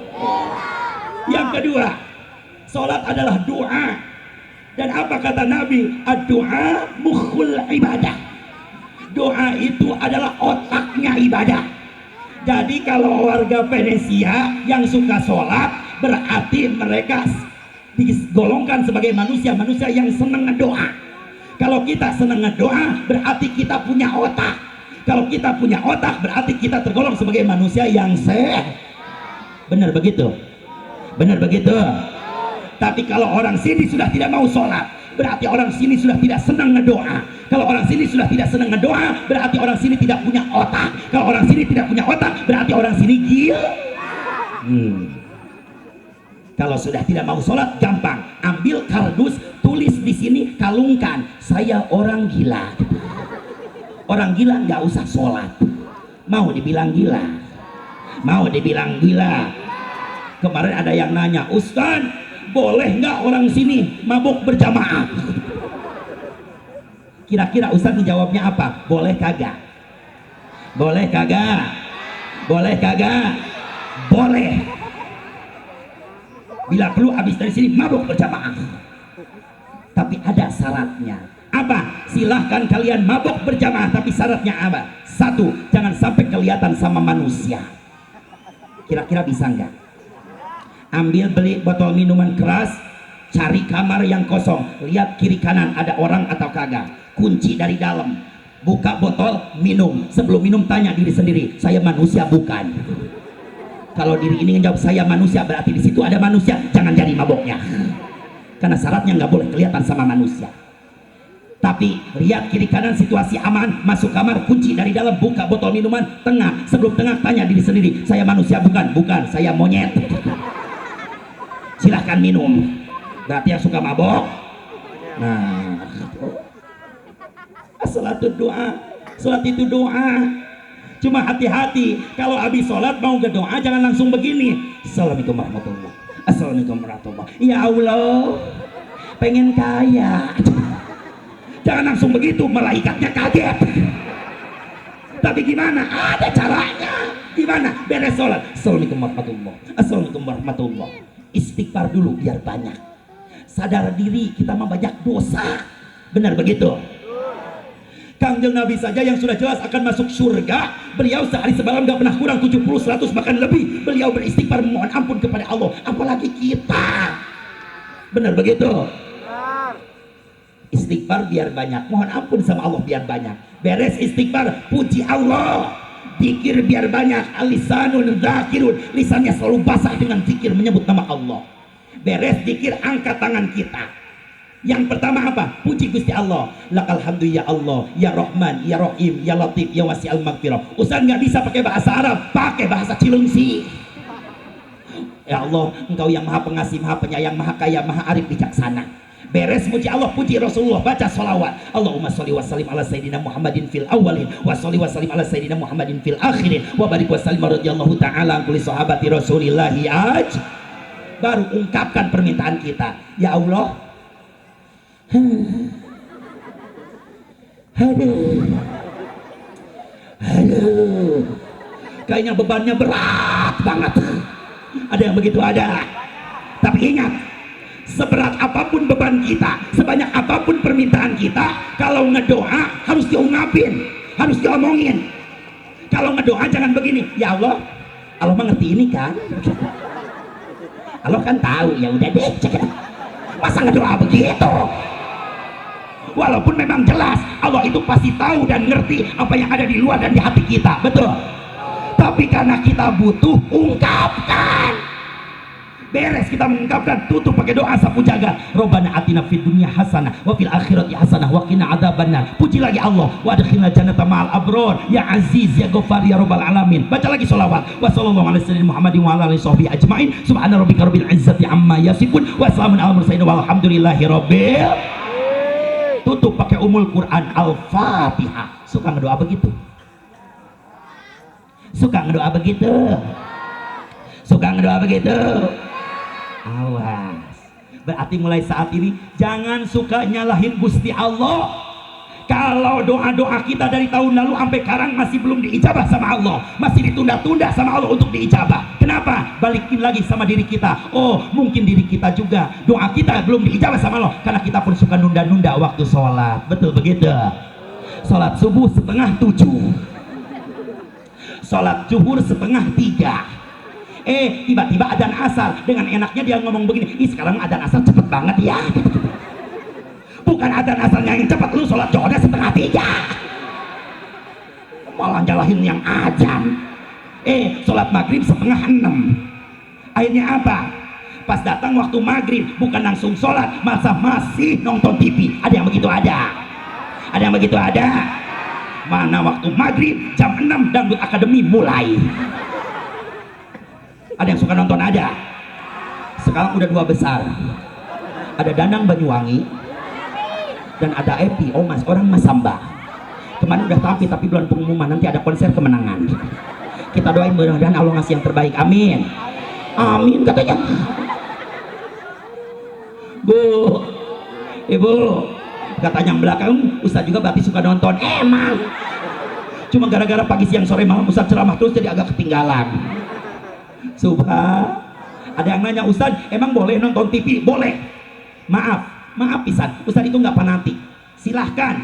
Yang kedua, sholat adalah doa. Dan apa kata Nabi? Ad-doa mukhul ibadah. Doa itu adalah otaknya ibadah. Jadi kalau warga Venesia yang suka sholat, berarti mereka digolongkan sebagai manusia yang senang ngedoa. Kalau kita senang ngedoa, berarti kita punya otak. Kalau kita punya otak, berarti kita tergolong sebagai manusia yang sehat. Benar begitu? Benar begitu? Tapi kalau orang sini sudah tidak mau sholat, berarti orang sini sudah tidak senang ngedoa. Kalau orang sini sudah tidak senang ngedoa, berarti orang sini tidak punya otak. Kalau orang sini tidak punya otak, berarti orang sini gila. Kalau sudah tidak mau sholat, gampang. Ambil kardus, tulis di sini, kalungkan. Saya orang gila. Orang gila nggak usah sholat. Mau dibilang gila? Mau dibilang gila? Kemarin ada yang nanya, Ustaz, boleh nggak orang sini mabuk berjamaah? Kira-kira Ustaz menjawabnya apa? Boleh kagak? Boleh kagak? Boleh kagak? Boleh. Bila perlu habis dari sini mabuk berjamaah. Tapi ada syaratnya. Apa? Silahkan kalian mabuk berjamaah, tapi syaratnya apa? Satu, jangan sampai kelihatan sama manusia. Kira-kira bisa nggak? Ambil beli botol minuman keras, cari kamar yang kosong, lihat kiri kanan ada orang atau kagak, kunci dari dalam, buka botol, minum. Sebelum minum tanya diri sendiri, saya manusia bukan? Kalau diri ini menjawab saya manusia, berarti di situ ada manusia, jangan jadi maboknya. Karena syaratnya nggak boleh kelihatan sama manusia. Tapi lihat kiri kanan, situasi aman, masuk kamar, kunci dari dalam, buka botol minuman, tengah. Sebelum tengah tanya diri sendiri, saya manusia bukan? Bukan, saya monyet. Silahkan minum. Berarti yang suka mabok. Nah, salat itu doa. Salat itu doa. Cuma hati-hati, kalau habis sholat mau ke doa jangan langsung begini. Assalamualaikum warahmatullahi wabarakatuh. Assalamualaikum warahmatullahi wabarakatuh. Ya Allah, pengen kaya. Jangan langsung begitu, malaikatnya kaget. Tapi gimana? Ada caranya. Gimana? Beres sholat. Assalamualaikum warahmatullahi wabarakatuh. Assalamualaikum warahmatullahi wabarakatuh. Istighfar dulu biar banyak. Sadar diri kita membanyak dosa. Benar begitu? Kangjeng Nabi saja yang sudah jelas akan masuk surga, beliau sehari semalam gak pernah kurang 70, 100 bahkan lebih. Beliau beristighfar memohon ampun kepada Allah. Apalagi kita. Benar begitu? Istighfar biar banyak, mohon ampun sama Allah biar banyak. Beres istighfar, puji Allah. Zikir biar banyak, alisanun zakirun, lisannya selalu basah dengan zikir menyebut nama Allah. Beres zikir, angkat tangan kita. Yang pertama apa? Puji Gusti Allah. Lakal hamdu ya Allah, ya Rahman, ya Rahim, ya Latif, ya Wasi'al Maghfirah. Ustaz nggak bisa pakai bahasa Arab, pakai bahasa Cilengsi. Ya Allah, Engkau yang maha pengasih, maha penyayang, maha kaya, maha arif, bijaksana. Beres puji Allah, puji Rasulullah, baca sholawat. Allahumma sholli wa sallim ala sayyidina Muhammadin fil awalin, wa sholli wa sallim ala sayyidina Muhammadin fil akhirin, wa barik wa sallim radhiyallahu ta'ala an kulli sahabati rasulillahi aj. Baru ungkapkan permintaan kita. Ya Allah, aduh, kayaknya bebannya berat banget. Ada yang begitu? Ada. Tapi ingat, seberat apapun beban kita, sebanyak apapun permintaan kita, kalau ngedoa harus diungkapin, harus diomongin. Kalau ngedoa jangan begini, ya Allah, Allah mengerti ini kan? Allah kan tahu, ya udah deh. Masa ngedoa begitu? Walaupun memang jelas Allah itu pasti tahu dan ngerti apa yang ada di luar dan di hati kita, betul? Tapi karena kita butuh, ungkapkan. Beres kita mengungkapkan, tutup pakai doa sapu jagat. Robbana atina fid dunya hasanah wa fil akhirati hasanah wa qina adzabannar. Puji lagi Allah, wa adkhilna jannata ma'al abror, ya aziz ya ghafar ya rabbal alamin. Baca lagi sholawat. Wa sallallahu alaihi wasallam Muhammadin wa ala alihi washabihi ajmain. Subhana rabbika rabbil izzati amma yasifun wa salamun alal mursalin walhamdulillahi rabbil. Tutup pakai umul Quran Al-Fatihah. Suka ngedoa begitu? Suka ngedoa begitu? Suka ngedoa begitu? Awas. Berarti mulai saat ini jangan suka nyalahin Gusti Allah. Kalau doa-doa kita dari tahun lalu sampai sekarang masih belum diijabah sama Allah, masih ditunda-tunda sama Allah untuk diijabah. Kenapa? Balikin lagi sama diri kita. Oh, mungkin diri kita juga doa kita belum diijabah sama Allah karena kita pun suka nunda-nunda waktu sholat. Betul begitu? Sholat subuh 6:30, sholat zuhur 2:30. Tiba-tiba adzan asar, dengan enaknya dia ngomong begini, ih sekarang adzan asar cepet banget ya. Bukan adzan asarnya yang cepet, lu sholat zuhurnya 2:30, malah nyalahin yang adzan. Sholat maghrib 5:30. Akhirnya apa? Pas datang waktu maghrib bukan langsung sholat, masa masih nonton TV. Ada yang begitu? Ada. Ada yang begitu? Ada. Mana waktu maghrib jam 6 dangdut akademi mulai. Ada yang suka nonton? Ada. Sekarang udah 2 besar, ada Danang Banyuwangi dan ada Epi Omas, orang Masamba. Kemarin udah tampil tapi belum pengumuman, nanti ada konser kemenangan. Kita doain mudah-mudahan Allah ngasih yang terbaik, amin. Amin katanya. Bu, ibu, katanya yang belakang Ustaz juga berarti suka nonton. Emang Cuma gara-gara pagi siang sore malam Ustaz ceramah terus jadi agak ketinggalan. Subhan. Ada yang nanya, Ustaz emang boleh nonton TV? Boleh. Maaf pisan, Ustaz itu nggak fanatik. Silahkan.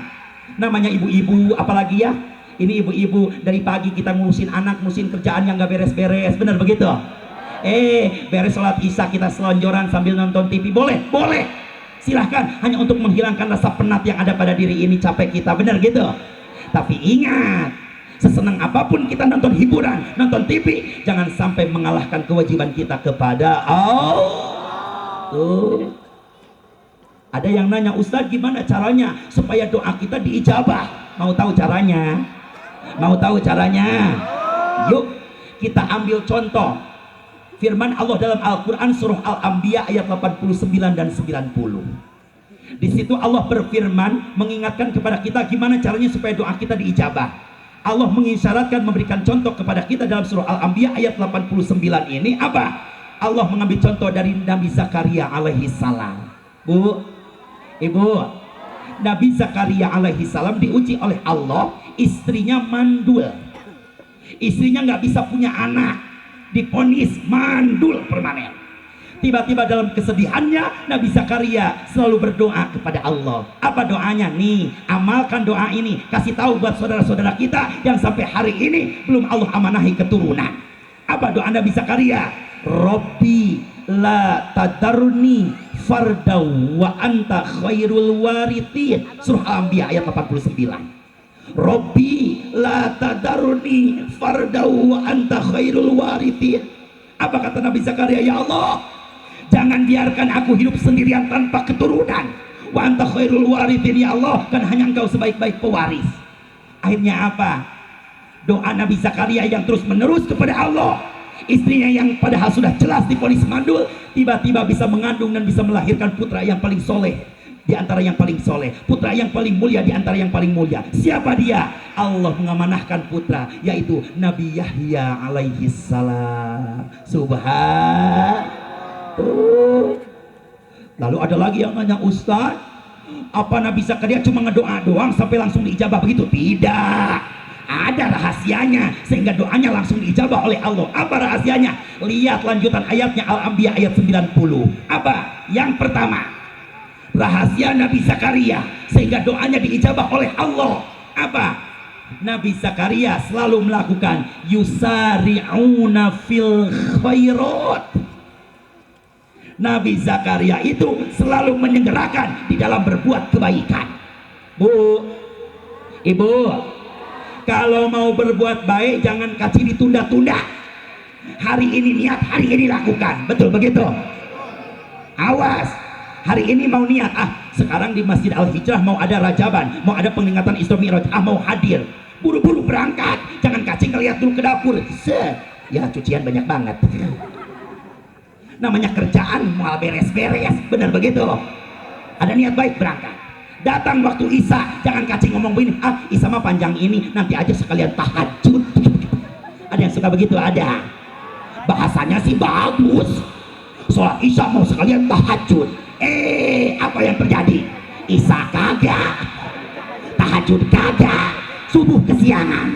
Namanya ibu-ibu, apalagi ya, ini ibu-ibu dari pagi kita ngurusin anak, ngurusin kerjaan yang nggak beres-beres, bener begitu? Beres sholat isya kita selonjoran sambil nonton TV, boleh? Boleh. Silahkan, hanya untuk menghilangkan rasa penat yang ada pada diri ini, capek kita, bener gitu? Tapi ingat, sesenang apapun kita nonton hiburan, nonton TV, jangan sampai mengalahkan kewajiban kita kepada Allah. Ada yang nanya, Ustaz gimana caranya supaya doa kita diijabah? Mau tahu caranya? Mau tahu caranya? Yuk kita ambil contoh firman Allah dalam Al-Quran surah Al-Anbiya ayat 89 dan 90. Di situ Allah berfirman mengingatkan kepada kita gimana caranya supaya doa kita diijabah. Allah mengisyaratkan, memberikan contoh kepada kita dalam surah Al-Anbiya ayat 89 ini apa? Allah mengambil contoh dari Nabi Zakaria alaihi salam. Bu, Ibu, Nabi Zakaria alaihi salam diuji oleh Allah, istrinya mandul. Istrinya nggak bisa punya anak, divonis mandul permanen. Tiba-tiba dalam kesedihannya Nabi Zakaria selalu berdoa kepada Allah. Apa doanya? Nih, amalkan doa ini, kasih tahu buat saudara-saudara kita yang sampai hari ini belum Allah amanahi keturunan. Apa doa Nabi Zakaria? Robbi la tadarni fardau wa anta khairul warithin. Surah Al-Anbiya ayat 89. Robbi la tadarni fardau wa anta khairul warithin. Apa kata Nabi Zakaria? Ya Allah, jangan biarkan aku hidup sendirian tanpa keturunan. Wa anta khairul warithin, ya Allah, kan hanya engkau sebaik-baik pewaris. Akhirnya apa? Doa Nabi Zakaria yang terus menerus kepada Allah. Istrinya yang padahal sudah jelas divonis mandul, tiba-tiba bisa mengandung dan bisa melahirkan putra yang paling soleh di antara yang paling soleh, putra yang paling mulia di antara yang paling mulia. Siapa dia? Allah mengamanahkan putra, yaitu Nabi Yahya alaihi salam. Subhan. Lalu ada lagi yang nanya, Ustaz, apa Nabi Zakaria cuma ngedoa doang sampai langsung diijabah begitu? Tidak. Ada rahasianya sehingga doanya langsung diijabah oleh Allah. Apa rahasianya? Lihat lanjutan ayatnya Al-Anbiya ayat 90. Apa? Yang pertama, rahasia Nabi Zakaria sehingga doanya diijabah oleh Allah. Apa? Nabi Zakaria selalu melakukan yusari'una fil khairat. Nabi Zakaria itu selalu menyegerakan di dalam berbuat kebaikan. Bu, Ibu, kalau mau berbuat baik jangan kasih ditunda-tunda. Hari ini niat, hari ini lakukan. Betul begitu? Awas, hari ini mau niat, sekarang di Masjid Al-Hijrah mau ada rajaban, mau ada penglihatan Isra Mi'raj, mau hadir, buru-buru berangkat. Jangan kacing ngeliat dulu ke dapur. Ya cucian banyak banget. Namanya kerjaan mau beres-beres, benar begitu? Ada niat baik, berangkat. Datang waktu Isya, jangan kacing ngomong begini, Isya mah panjang ini, nanti aja sekalian tahajud. Ada yang suka begitu? Ada. Bahasanya sih bagus, sholat Isya mau sekalian tahajud. Apa yang terjadi? Isya kagak, tahajud kagak, subuh kesiangan.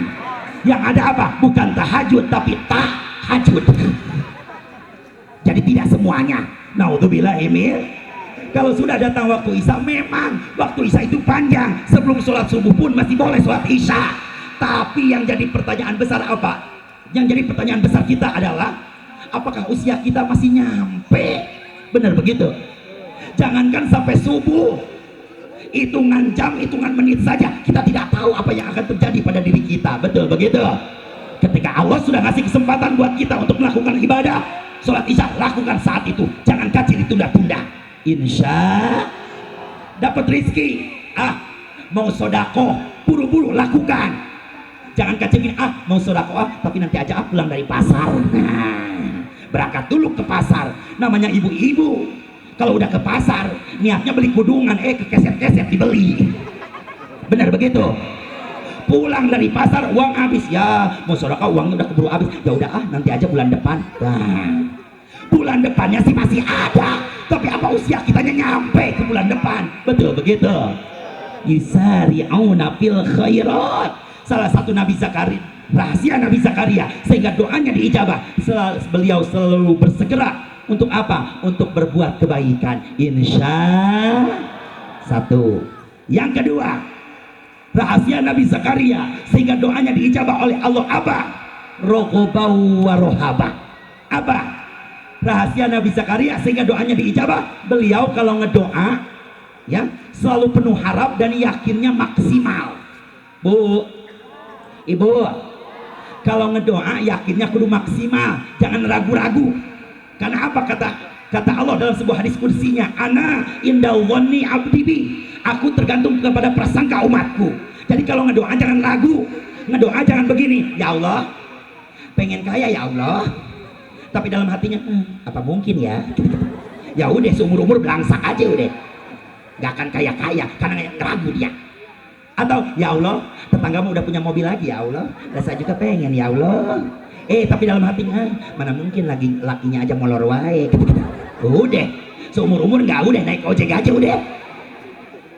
Yang ada apa? Bukan tahajud tapi tahajud. Jadi tidak semuanya. Naudzubillah. Kalau sudah datang waktu Isya, memang waktu Isya itu panjang. Sebelum sholat subuh pun masih boleh sholat Isya. Tapi yang jadi pertanyaan besar apa? Yang jadi pertanyaan besar kita adalah, apakah usia kita masih nyampe? Benar begitu? Jangankan sampai subuh, hitungan jam, hitungan menit saja kita tidak tahu apa yang akan terjadi pada diri kita. Betul begitu? Ketika Allah sudah ngasih kesempatan buat kita untuk melakukan ibadah sholat Isya, lakukan saat itu. Jangan kacir ditunda-tunda. Insya dapat rizki. Mau sodako, buru-buru lakukan. Jangan kacangin, mau sodako tapi nanti aja pulang dari pasar. Berangkat dulu ke pasar. Namanya ibu-ibu, kalau udah ke pasar niatnya beli kudungan, kekeset-keset dibeli. Benar begitu? Pulang dari pasar uang habis, ya mau sodako uangnya udah keburu habis, ya udah nanti aja bulan depan. Bulan depannya sih masih ada, tapi apa usia kitanya nyampe ke bulan depan? Betul begitu? Yusari'una fil khairat, salah satu Nabi Zakaria, rahasia Nabi Zakaria sehingga doanya diijabah. Beliau selalu bersegera untuk apa? Untuk berbuat kebaikan. Insya satu. Yang kedua, rahasia Nabi Zakaria sehingga doanya diijabah oleh Allah apa? Roghobau wa rohaba. Apa rahasia Nabi Zakaria sehingga doanya diijabah? Beliau kalau ngedoa ya selalu penuh harap dan yakinnya maksimal. Bu, ibu, kalau ngedoa yakinnya kudu maksimal, jangan ragu-ragu. Karena apa kata Allah dalam sebuah hadis kursinya, ana indal dhonni abdi bi, aku tergantung kepada prasangka umatku. Jadi kalau ngedoa jangan ragu, ngedoa jangan begini, ya Allah pengen kaya ya Allah, tapi dalam hatinya apa mungkin ya, ya udah seumur-umur belangsak aja udah, gak akan kaya-kaya karena ragu dia. Atau ya Allah tetanggamu udah punya mobil lagi ya Allah, saya juga pengen ya Allah, tapi dalam hatinya mana mungkin lagi lakinya aja molor wae. Udah seumur-umur nggak, udah naik ojek aja udah,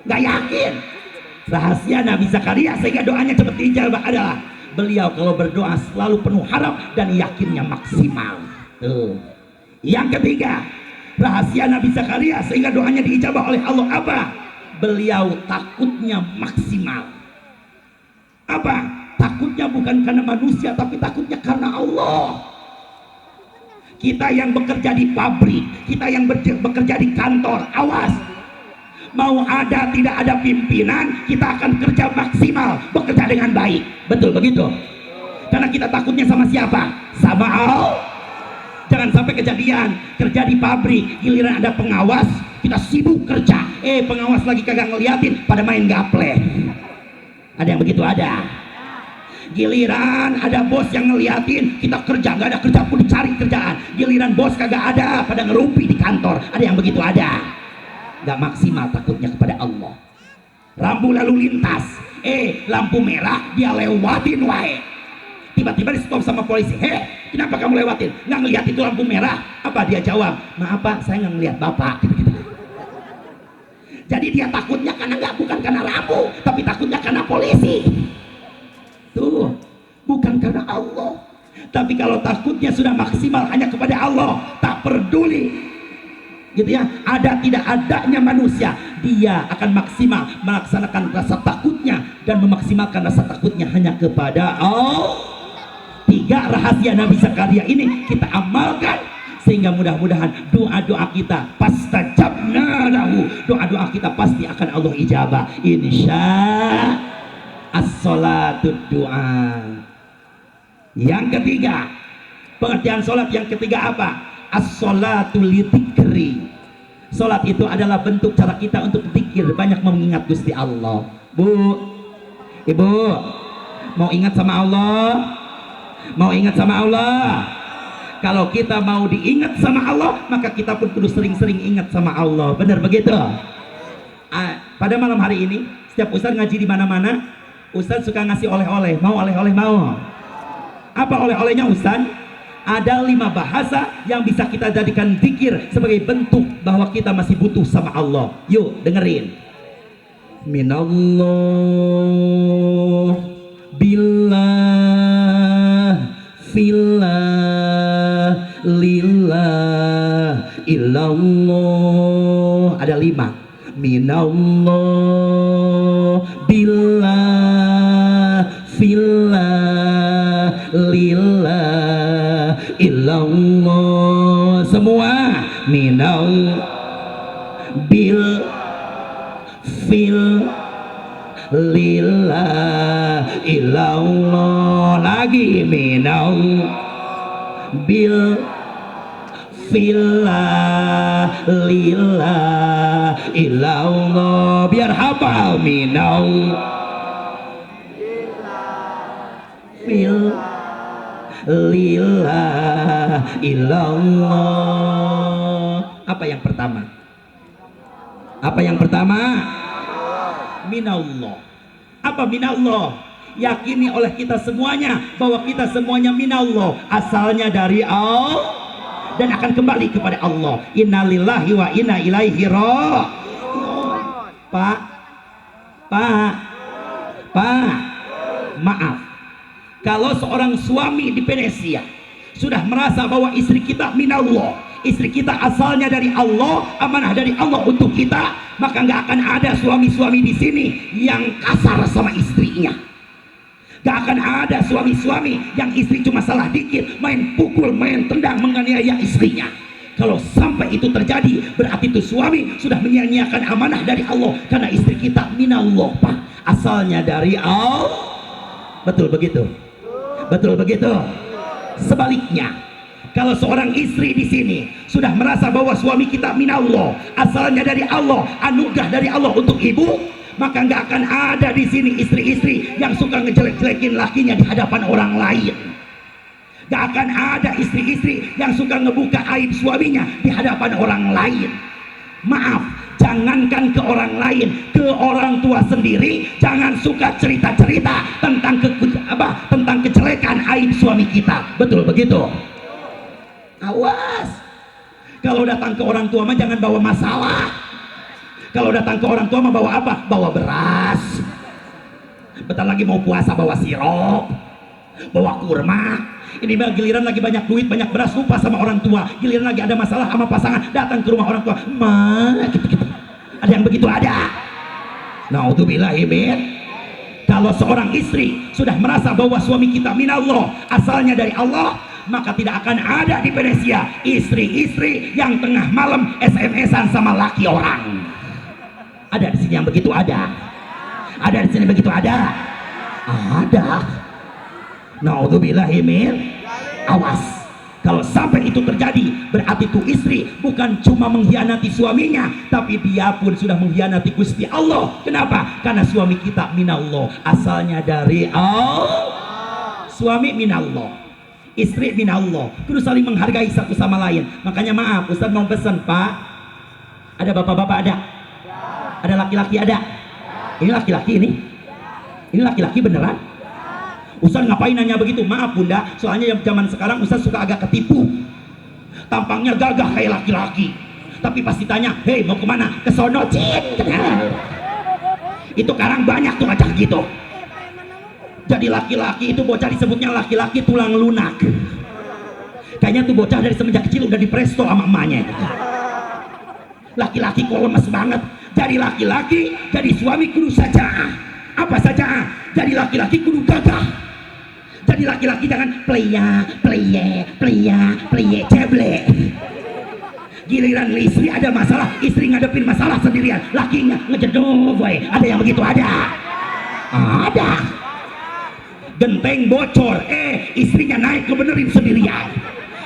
nggak yakin. Rahasia Nabi Zakaria sehingga doanya cepat dijawab adalah beliau kalau berdoa selalu penuh harap dan yakinnya maksimal. Tuh. Yang ketiga, rahasia Nabi Zakaria sehingga doanya diijabah oleh Allah apa? Beliau takutnya maksimal. Apa? Takutnya bukan karena manusia tapi takutnya karena Allah. Kita yang bekerja di pabrik, kita yang bekerja di kantor, awas, mau ada tidak ada pimpinan kita akan kerja maksimal, bekerja dengan baik. Betul begitu? Karena kita takutnya sama siapa? Sama Allah. Jangan sampai kejadian kerja di pabrik, giliran ada pengawas kita sibuk kerja, pengawas lagi kagak ngeliatin, pada main gaple. Ada yang begitu? Ada. Giliran ada bos yang ngeliatin, kita kerja, nggak ada kerja pun dicari kerjaan. Giliran bos kagak ada, pada ngerumpi di kantor. Ada yang begitu? Ada. Nggak maksimal takutnya kepada Allah. Rambu lalu lintas, lampu merah dia lewatin wae. Tiba-tiba di stop sama polisi, kenapa kamu lewatin? Nggak ngeliat itu lampu merah? Apa dia jawab? Maaf Pak, saya nggak ngeliat Bapak. Jadi dia takutnya bukan karena rambu, tapi takutnya karena polisi. Tuh, bukan karena Allah. Tapi kalau takutnya sudah maksimal hanya kepada Allah, tak peduli gitu ya, ada tidak adanya manusia, dia akan maksimal melaksanakan rasa takutnya dan memaksimalkan rasa takutnya hanya kepada Allah. 3 rahasia Nabi Zakaria ini kita amalkan sehingga mudah-mudahan doa-doa kita pastajabna lahu, doa-doa kita pasti akan Allah ijabah insya as-salatu doa. Yang ketiga, pengertian salat yang ketiga apa? As-salatu lidzikri. Salat itu adalah bentuk cara kita untuk zikir, banyak mengingat Gusti Allah. Bu, ibu, mau ingat sama Allah? Mau ingat sama Allah? Kalau kita mau diingat sama Allah, maka kita pun perlu sering-sering ingat sama Allah. Benar begitu? Pada malam hari ini, setiap ustaz ngaji di mana-mana, ustaz suka ngasih oleh-oleh. Mau oleh-oleh? Mau? Apa oleh-olehnya ustaz? Ada 5 bahasa yang bisa kita jadikan zikir sebagai bentuk bahwa kita masih butuh sama Allah. Yuk dengerin. Minallah, billah, fillah, lillah, illallah. Ada 5. Minallah, billah, fillah, lillah, illallah. Semua. Minal, bil, fil, lillah, illallah. Lagi. Minal, bil, fillah, lillah, illallah. Biar hafal. Minal, fil, lillah, illallah. Apa yang pertama? Apa yang pertama? Minallah. Apa minallah? Yakini oleh kita semuanya bahwa kita semuanya minallah, asalnya dari Allah dan akan kembali kepada Allah. Innalillahi wa inna ilaihi raji'un. Pak, maaf, kalau seorang suami di Venesia sudah merasa bahwa istri kita minallah, istri kita asalnya dari Allah, amanah dari Allah untuk kita, maka nggak akan ada suami-suami di sini yang kasar sama istrinya. Nggak akan ada suami-suami yang istri cuma salah dikit, main pukul, main tendang, menganiaya istrinya. Kalau sampai itu terjadi, berarti itu suami sudah menyia-nyiakan amanah dari Allah, karena istri kita minallah, Pak, asalnya dari Allah. Betul begitu? Betul begitu? Sebaliknya, kalau seorang istri di sini sudah merasa bahwa suami kita minallah, asalnya dari Allah, anugerah dari Allah untuk ibu, maka nggak akan ada di sini istri-istri yang suka ngejelek-jelekin lakinya di hadapan orang lain. Nggak akan ada istri-istri yang suka ngebuka aib suaminya di hadapan orang lain. Maaf, jangankan ke orang lain, ke orang tua sendiri jangan suka cerita-cerita tentang tentang kejelekan aib suami kita. Betul begitu? Awas, kalau datang ke orang tua mah jangan bawa masalah. Kalau datang ke orang tua mah bawa apa? Bawa beras. Bentar lagi mau puasa bawa sirup, bawa kurma. Ini mah giliran lagi banyak duit, banyak beras, lupa sama orang tua. Giliran lagi ada masalah sama pasangan, datang ke rumah orang tua, ma, gitu-gitu. Ada yang begitu? Ada. Naudzubillahi min. Kalau seorang istri sudah merasa bahwa suami kita minallah, asalnya dari Allah, maka tidak akan ada di Venesia istri-istri yang tengah malam SMS-an sama laki orang. Ada di sini yang begitu? Ada. Ada di sini begitu? Ada. Ada. Naudzubillahi min. Awas, kalau sampai itu terjadi, berarti itu istri bukan cuma mengkhianati suaminya, tapi dia pun sudah mengkhianati Gusti Allah. Kenapa? Karena suami kita minallah, asalnya dari Allah. Suami minallah, istri minallah, kudu saling menghargai satu sama lain. Makanya maaf, Ustaz mau pesan, Pak, ada bapak-bapak? Ada? Ada laki-laki? Ada? Ini laki-laki ini? Ini laki-laki beneran? Ustaz ngapain nanya begitu? Maaf bunda, soalnya yang zaman sekarang Ustaz suka agak ketipu. Tampangnya gagah kayak laki-laki, tapi pasti tanya, hei mau kemana? Ke sono, cin. Itu sekarang banyak tuh macam gitu. Jadi laki-laki itu bocah disebutnya laki-laki tulang lunak. Kayaknya tuh bocah dari semenjak kecil udah dipresto sama emaknya. Laki-laki kok lemes banget. Jadi laki-laki, jadi suami kudu saja. Apa saja? Jadi laki-laki kudu gagah. Jadi laki-laki jangan playa ceble. Giliran istri ada masalah, istri ngadepin masalah sendirian, lakinya ngejedok, boy. Ada yang begitu? Ada. Ada. Genteng bocor, istrinya naik kebenerin sendirian.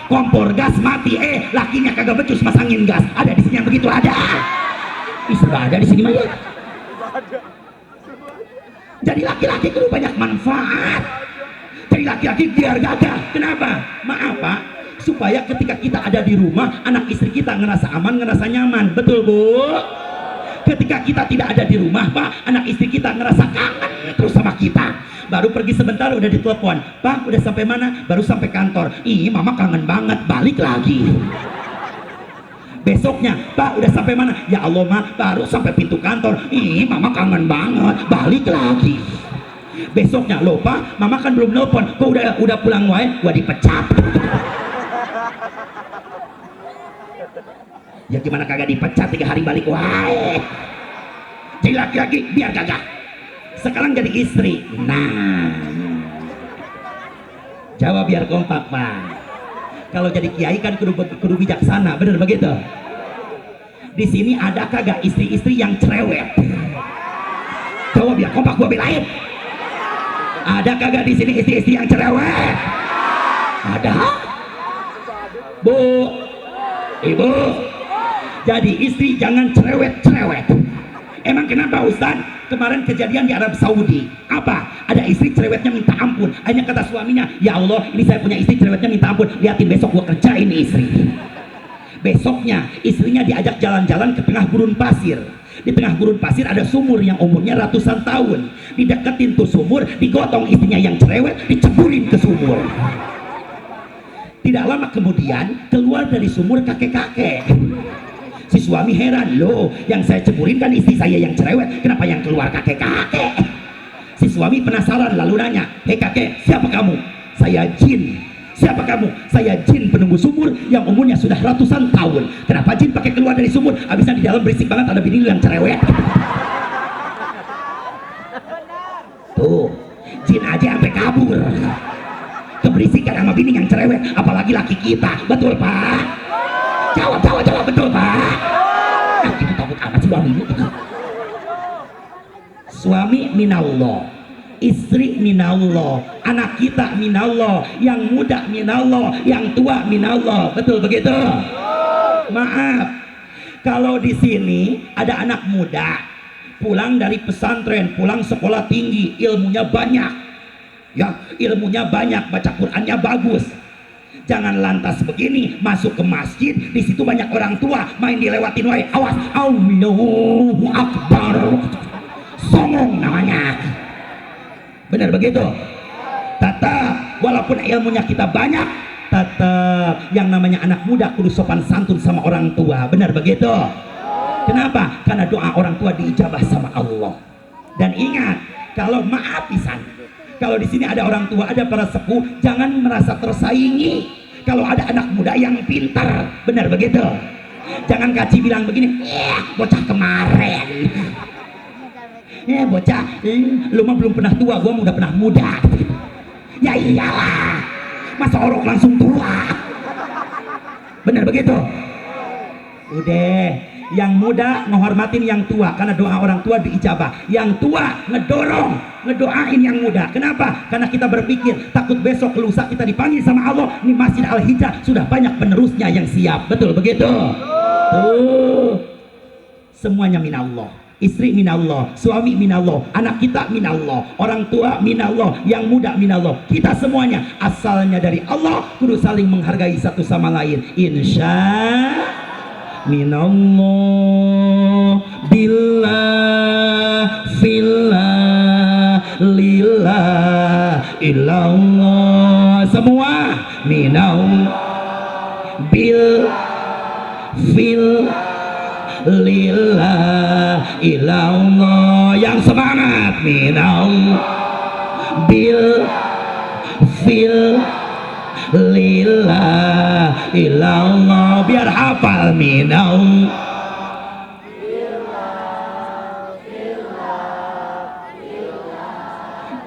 Kompor gas mati, lakinya kagak becus masangin gas. Ada di sini yang begitu? Ada. Istri ada di sini mah ya. Jadi laki-laki itu banyak manfaat. Jadi laki-laki biar gagah. Kenapa? Maaf Pak, supaya ketika kita ada di rumah, anak istri kita ngerasa aman, ngerasa nyaman. Betul Bu? Ketika kita tidak ada di rumah Pak, anak istri kita ngerasa kangen terus sama kita. Baru pergi sebentar udah ditelepon, Pak udah sampai mana? Baru sampai kantor. Ih mama kangen banget, balik lagi. Besoknya, Pak udah sampai mana? Ya Allah Ma, baru sampai pintu kantor. Ih mama kangen banget, balik lagi. Besoknya, loh Pak, mama kan belum nelpon, kok udah pulang wae? Gua dipecat. Ya gimana kagak dipecat, 3 hari balik wae. Jadi laki-laki biar gagah. Sekarang jadi istri. Nah, jawab biar kompak Pak. Kalau jadi kiai kan kudu bijaksana, bener begitu? Di sini ada kagak istri-istri yang cerewet? Jawab biar kompak, gua belain. Ada kagak di sini istri-istri yang cerewet? Ada? Bu, Ibu. Jadi istri jangan cerewet-cerewet. Emang kenapa Ustaz? Kemarin kejadian di Arab Saudi. Apa? Ada istri cerewetnya minta ampun. Hanya kata suaminya, ya Allah, ini saya punya istri cerewetnya minta ampun. Lihatin besok gua kerjain istri. Besoknya istrinya diajak jalan-jalan ke tengah gurun pasir. Di tengah gurun pasir ada sumur yang umurnya ratusan tahun. Dideketin tuh sumur, digotong istrinya yang cerewet, diceburin ke sumur. Tidak lama kemudian keluar dari sumur kakek-kakek. Si suami heran, loh yang saya ceburin kan istri saya yang cerewet, kenapa yang keluar kakek-kakek? Si Si suami penasaran lalu nanya, hei kakek, siapa kamu? Saya jin. Siapa kamu? Saya jin penunggu sumur yang umurnya sudah ratusan tahun. Kenapa jin pakai keluar dari sumur? Abisnya di dalam berisik banget, ada bini yang cerewet. Tuh, jin aja sampai kabur. Keberisikan sama bini yang cerewet, apalagi laki kita. Betul Pak? Jawab, betul Pak? Itu takut amat suami. Suami minallah, istri minallah, anak kita minallah, yang muda minallah, yang tua minallah. Betul begitu? Maaf, kalau di sini ada anak muda pulang dari pesantren, pulang sekolah tinggi, ilmunya banyak, ya ilmunya banyak, baca Qurannya bagus. Jangan lantas begini masuk ke masjid, di situ banyak orang tua main dilewatin, wae awas, Allahu Akbar, songong namanya. Benar begitu? Tetap walaupun ilmunya kita banyak, tetap yang namanya anak muda kudu sopan santun sama orang tua. Benar begitu? Kenapa? Karena doa orang tua diijabah sama Allah. Dan ingat, kalau maaf pisan, kalau di sini ada orang tua, ada para sepuh, jangan merasa tersaingi kalau ada anak muda yang pintar. Benar begitu? Jangan kaci bilang begini, bocah kemarin, bocah, lu mah belum pernah tua, gua udah pernah muda. Ya iyalah, masa orok langsung tua. Benar begitu? Udah, yang muda menghormatin yang tua karena doa orang tua diijabah. Yang tua ngedorong, ngedoain yang muda. Kenapa? Karena kita berpikir takut besok lusa kita dipanggil sama Allah, ini Masjid Al-Hijrah sudah banyak penerusnya yang siap. Betul begitu? Tuh, semuanya minallah. Istri minallah, suami minallah, anak kita minallah, orang tua minallah, yang muda minallah. Kita semuanya asalnya dari Allah, kudu saling menghargai satu sama lain. Insya minallah, billah, fillah, lillah, illallah. Semua minallah, bil, fil, lillah, ilallah. Yang semangat, minallah, bil, fil, lillah, ilallah. Biar hafal, minallah,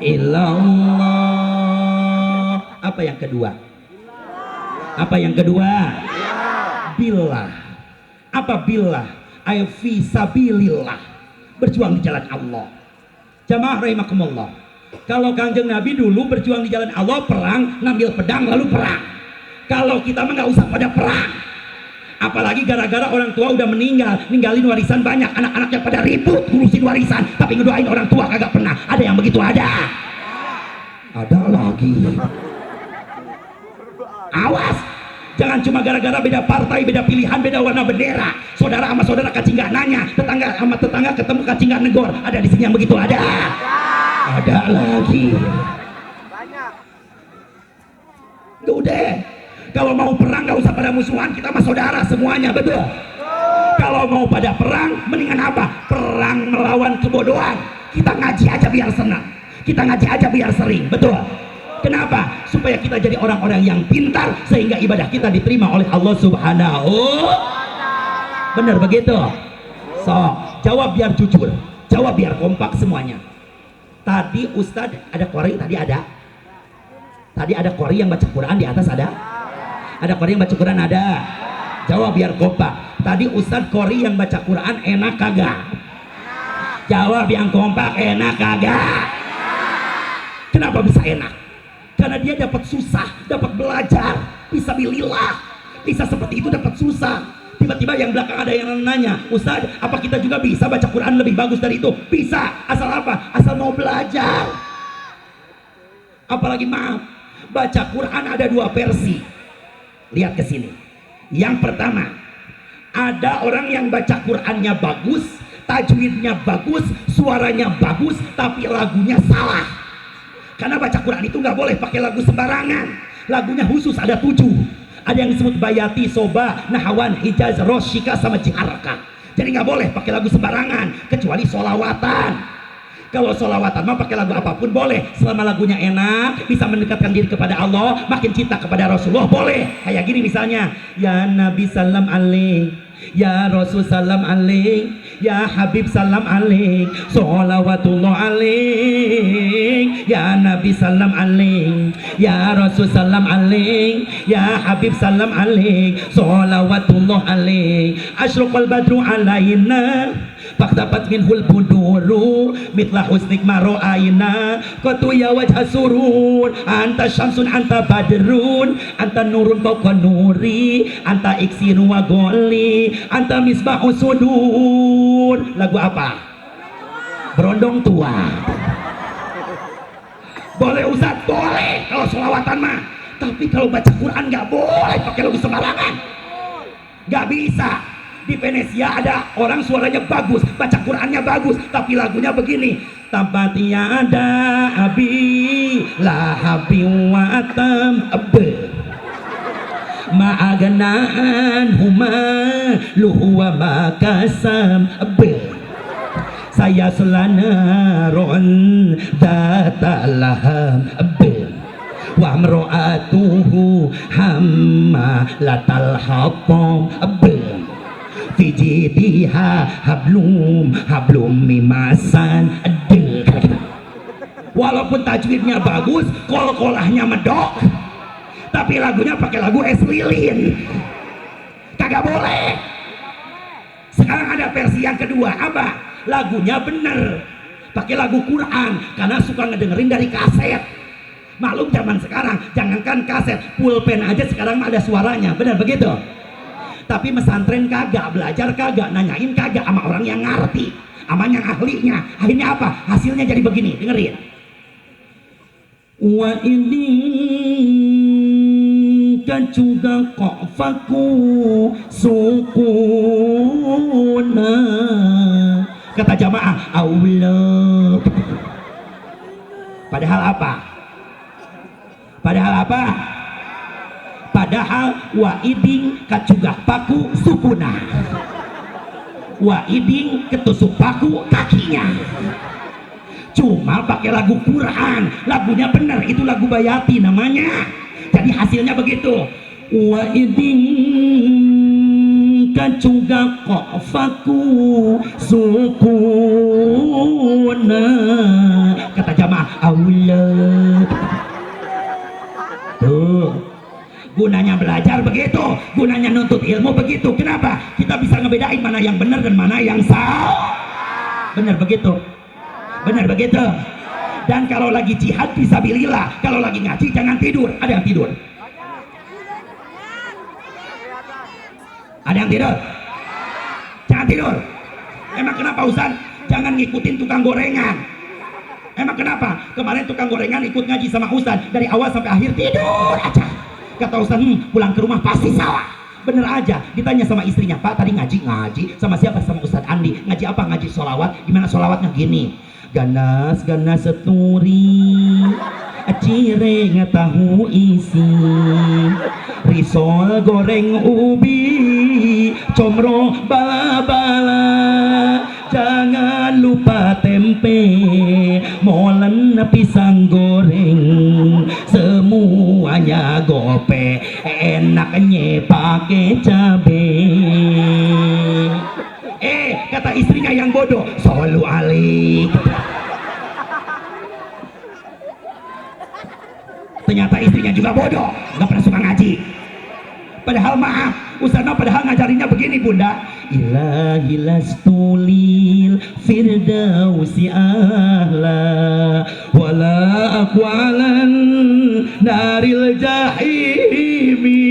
ilallah. Apa yang kedua? Apa yang kedua? Billah. Apa billah? Ay fi sabilillah, berjuang di jalan Allah. Jamaah rahimakumullah, kalau Kanjeng Nabi dulu berjuang di jalan Allah, perang, ngambil pedang lalu perang. Kalau kita mah nggak usah pada perang, apalagi gara-gara orang tua udah meninggal, ninggalin warisan banyak, anak-anaknya pada ribut ngurusin warisan, tapi ngedoain orang tua kagak pernah. Ada yang begitu? Ada lagi. Awas, jangan cuma gara-gara beda partai, beda pilihan, beda warna bendera, saudara sama saudara kacing nggak nanya, tetangga sama tetangga ketemu kacing nggak negor. Ada di sini yang begitu? Ada lagi. Udah, kalau mau perang nggak usah pada musuhan, kita sama saudara semuanya. Betul? Kalau mau pada perang, mendingan apa? Perang melawan kebodohan. Kita ngaji aja biar senang, kita ngaji aja biar sering. Betul? Kenapa? Supaya kita jadi orang-orang yang pintar, sehingga ibadah kita diterima oleh Allah Subhanahu. Benar begitu? So, jawab biar jujur, jawab biar kompak semuanya. Tadi Ustadz ada kori, tadi ada kori yang baca Quran di atas, ada kori yang baca Quran, ada. Jawab biar kompak. Tadi Ustadz kori yang baca Quran enak kagak? Jawab yang kompak, enak kagak? Kenapa bisa enak? Karena dia dapat susah, dapat belajar, fisabilillah, bisa seperti itu dapat susah. Tiba-tiba yang belakang ada yang nanya, Ustaz, apa kita juga bisa baca Quran lebih bagus dari itu? Bisa, asal apa? Asal mau belajar. Apalagi maaf, baca Quran ada dua versi. Lihat ke sini. Yang pertama, ada orang yang baca Qurannya bagus, tajwidnya bagus, suaranya bagus, tapi lagunya salah. Karena baca Quran itu nggak boleh pakai lagu sembarangan. Lagunya khusus ada 7. Ada yang disebut bayati, soba, nahawan, hijaz, roshika, sama jiharaka. Jadi nggak boleh pakai lagu sembarangan, kecuali solawatan. Kalau sholawatan mah pakai lagu apapun boleh, selama lagunya enak, bisa mendekatkan diri kepada Allah, makin cinta kepada Rasulullah boleh. Kayak gini misalnya, ya Nabi salam alaik, ya Rasul salam alaik, ya Habib salam alaik, sholawatullah alaik, ya Nabi salam alaik, ya Rasul salam alaik, ya Habib salam alaik, sholawatullah alaik, asyraqal badru alaina faktabat minhul buduru mitla husnik maro aina qatu ya wajha surur anta syamsun anta badrun anta nurun fawqa nuri anta iksiru wa goli anta misbahu sudur. Lagu apa? Berondong tua. Boleh Ustaz? Boleh kalau sholawatan mah, tapi kalau baca Quran nggak boleh pakai lagu sembarangan, nggak bisa. Di Venesia ada orang suaranya bagus, baca Qurannya bagus, tapi lagunya begini, tabat yada abi lahabi wa tam abe ma'aganaan huma luhuwa makasam abe saya selana ron datalaham abe wa mro'atuhu hamma latal hatam abe fijidiha hablum mimasan adil. Walaupun tajwidnya bagus, kol-kolahnya medok, tapi lagunya pakai lagu es lilin, kagak boleh. Sekarang ada versi yang kedua, apa? Lagunya bener, pakai lagu Quran, karena suka ngedengerin dari kaset. Maklum zaman sekarang, jangankan kaset, pulpen aja sekarang ada suaranya, benar begitu? Tapi mesantren kagak, belajar kagak, nanyain kagak sama orang yang ngerti, sama yang ahlinya. Akhirnya apa? Hasilnya jadi begini, dengerin. Wa ini kacuga qafaku sukuna. Kata jamaah, Allah. Padahal apa? Padahal apa? Padahal wa iding kacugah paku sukuna, wa iding ketusuk paku kakinya. Cuma pakai lagu Quran, lagunya bener, itu lagu Bayati namanya. Jadi hasilnya begitu, wa iding kacugah qafaku sukuna. Kata jamaah, Allah. Tuh, gunanya belajar begitu, gunanya nuntut ilmu begitu. Kenapa? Kita bisa ngebedain mana yang benar dan mana yang salah. Benar begitu, benar begitu. Dan kalau lagi jihad fisabilillah, kalau lagi ngaji jangan tidur. Ada yang tidur? Ada yang tidur? Jangan tidur. Emang kenapa Ustaz? Jangan ngikutin tukang gorengan. Emang kenapa? Kemarin tukang gorengan ikut ngaji sama Ustaz, dari awal sampai akhir tidur aja. Kata Ustaz, pulang ke rumah pasti salah. Bener aja. Ditanya sama istrinya, Pak tadi ngaji sama siapa? Sama Ustaz Andi. Ngaji apa? Ngaji sholawat. Gimana sholawatnya? Gini, ganas ganas seturi cireng tahu isi risol goreng ubi comro bala-bala jangan lupa tempe molen pisang goreng semuanya gope enaknya pakai cabe. Kata istrinya yang bodoh, solu alik. Ternyata istrinya juga bodoh, nggak pernah suka ngaji. Padahal maaf, Ustazah padahal ngajarinnya begini Bunda, ilahi lastulil firdausi ahla wala aqwalan naril jahimi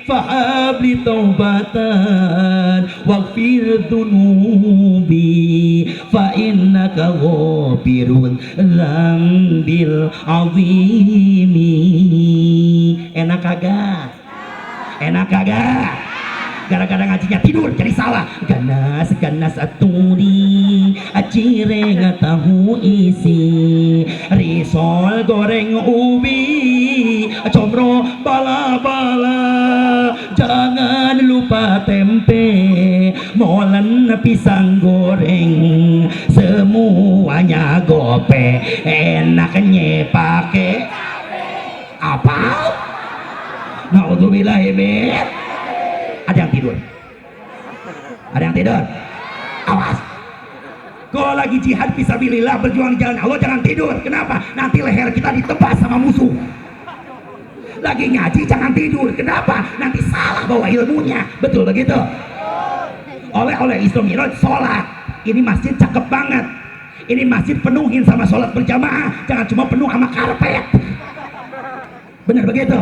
fahabli taubatan waghfir dunubi fa innaka ghafirun dzambil azimi. Enak kagak? Enak kagak? Gara-gara ngajinya tidur jadi salah. Ganas ganas aturi acireng tahu isi risol goreng ubi comro bala-bala jangan lupa tempe molen pisang goreng semuanya gope, enaknya pakai apa? Naudzubillahimin. Ada yang tidur? Ada yang tidur? Awas. Kalau lagi jihad fisabilillah, berjuang di jalan Allah, jangan tidur. Kenapa? Nanti leher kita ditebas sama musuh. Lagi ngaji jangan tidur. Kenapa? Nanti salah bawa ilmunya. Betul begitu? Oleh Isra Mi'raj sholat. Ini masjid cakep banget. Ini masjid penuhin sama sholat berjamaah. Jangan cuma penuh sama karpet. Benar begitu?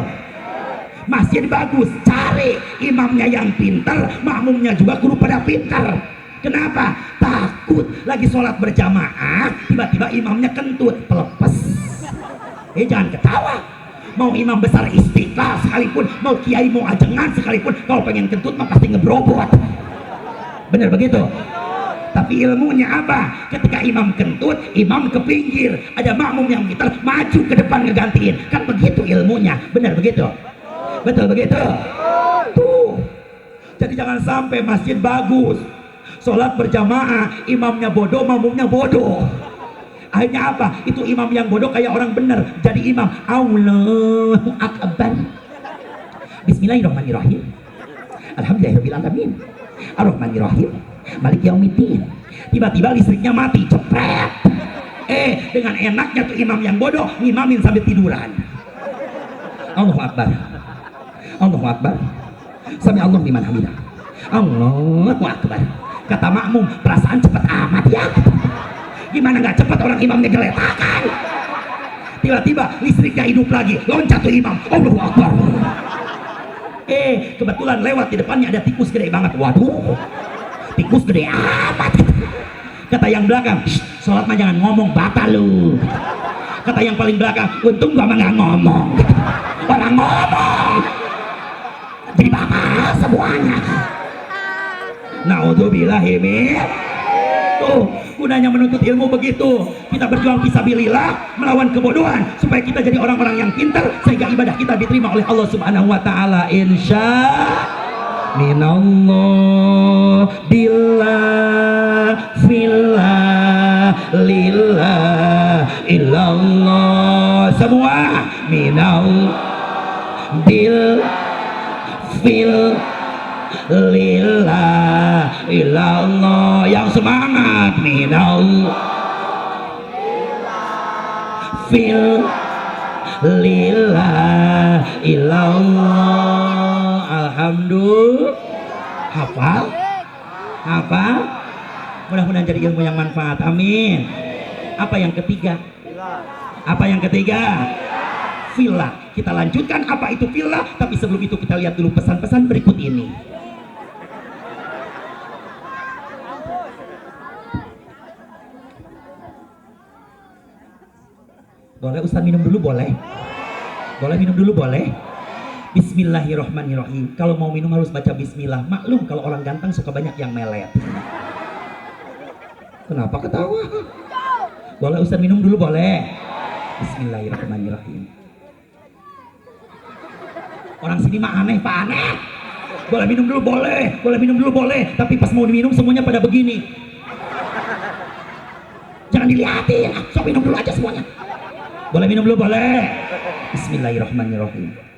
Masjid bagus, cari imamnya yang pintar, makmumnya juga kudu pada pintar. Kenapa? Takut lagi sholat berjamaah tiba-tiba imamnya kentut, pelepes. Jangan ketawa. Mau imam besar Istiqlal sekalipun, mau kiai mau ajengan sekalipun, kalau pengen kentut mah pasti ngebrobot. Bener begitu? Tapi ilmunya apa? Ketika imam kentut, imam ke pinggir, ada makmum yang pintar maju ke depan ngegantiin. Kan begitu ilmunya. Bener begitu? Betul begitu? Tuh. Jadi jangan sampai masjid bagus, sholat berjamaah, imamnya bodoh, makmumnya bodoh. Akhirnya apa? Itu imam yang bodoh kayak orang bener, jadi imam. Allahu Akbar. Bismillahirrahmanirrahim. Alhamdulillahirrahmanirrahim. Ar-Rahmanirrahim. Malik Yaumiddin. Tiba-tiba listriknya mati, cepret. Dengan enaknya tuh imam yang bodoh ngimamin sambil tiduran. Allahu Akbar. Allahu Akbar. Sami Allahu liman hamidah. Allahu Akbar. Kata makmum, perasaan cepet amat ya. Gimana nggak cepet orang imamnya geletakan. Tiba-tiba listriknya hidup lagi, loncat tuh imam. Allahu Akbar. Kebetulan lewat di depannya ada tikus gede banget. Waduh, tikus gede amat. Kata yang belakang, sholat mah jangan ngomong, batal lu. Kata yang paling belakang, untung gua mah nggak ngomong. Orang ngomong jadi batal semuanya. Naudzubillahimin. Tuh, gunanya menuntut ilmu begitu. Kita berjuang fisabilillah melawan kebodohan supaya kita jadi orang-orang yang pintar sehingga ibadah kita diterima oleh Allah Subhanahu wa taala. Insya minallah billah fillah lillah illallah. Semua minallah bil fil lillah ilallah. Yang semangat minallah fil lillah ilallah. Alhamdulillah. Hafal? Hafal? Mudah-mudahan jadi ilmu yang manfaat. Amin. Apa yang ketiga? Apa yang ketiga? Villa. Kita lanjutkan apa itu villa, tapi sebelum itu kita lihat dulu pesan-pesan berikut ini. Boleh Ustaz minum dulu? Boleh? Boleh minum dulu? Boleh? Bismillahirrahmanirrahim. Kalau mau minum harus baca bismillah. Maklum kalau orang ganteng suka banyak yang melet. Kenapa ketawa? Boleh Ustaz minum dulu? Boleh? Bismillahirrahmanirrahim. Orang sini mah aneh, Pak, aneh. Boleh minum dulu? Boleh. Boleh minum dulu? Boleh. Tapi pas mau diminum semuanya pada begini. Jangan dilihatin. Sok minum dulu aja semuanya. Boleh minum dulu? Boleh. Bismillahirrahmanirrahim.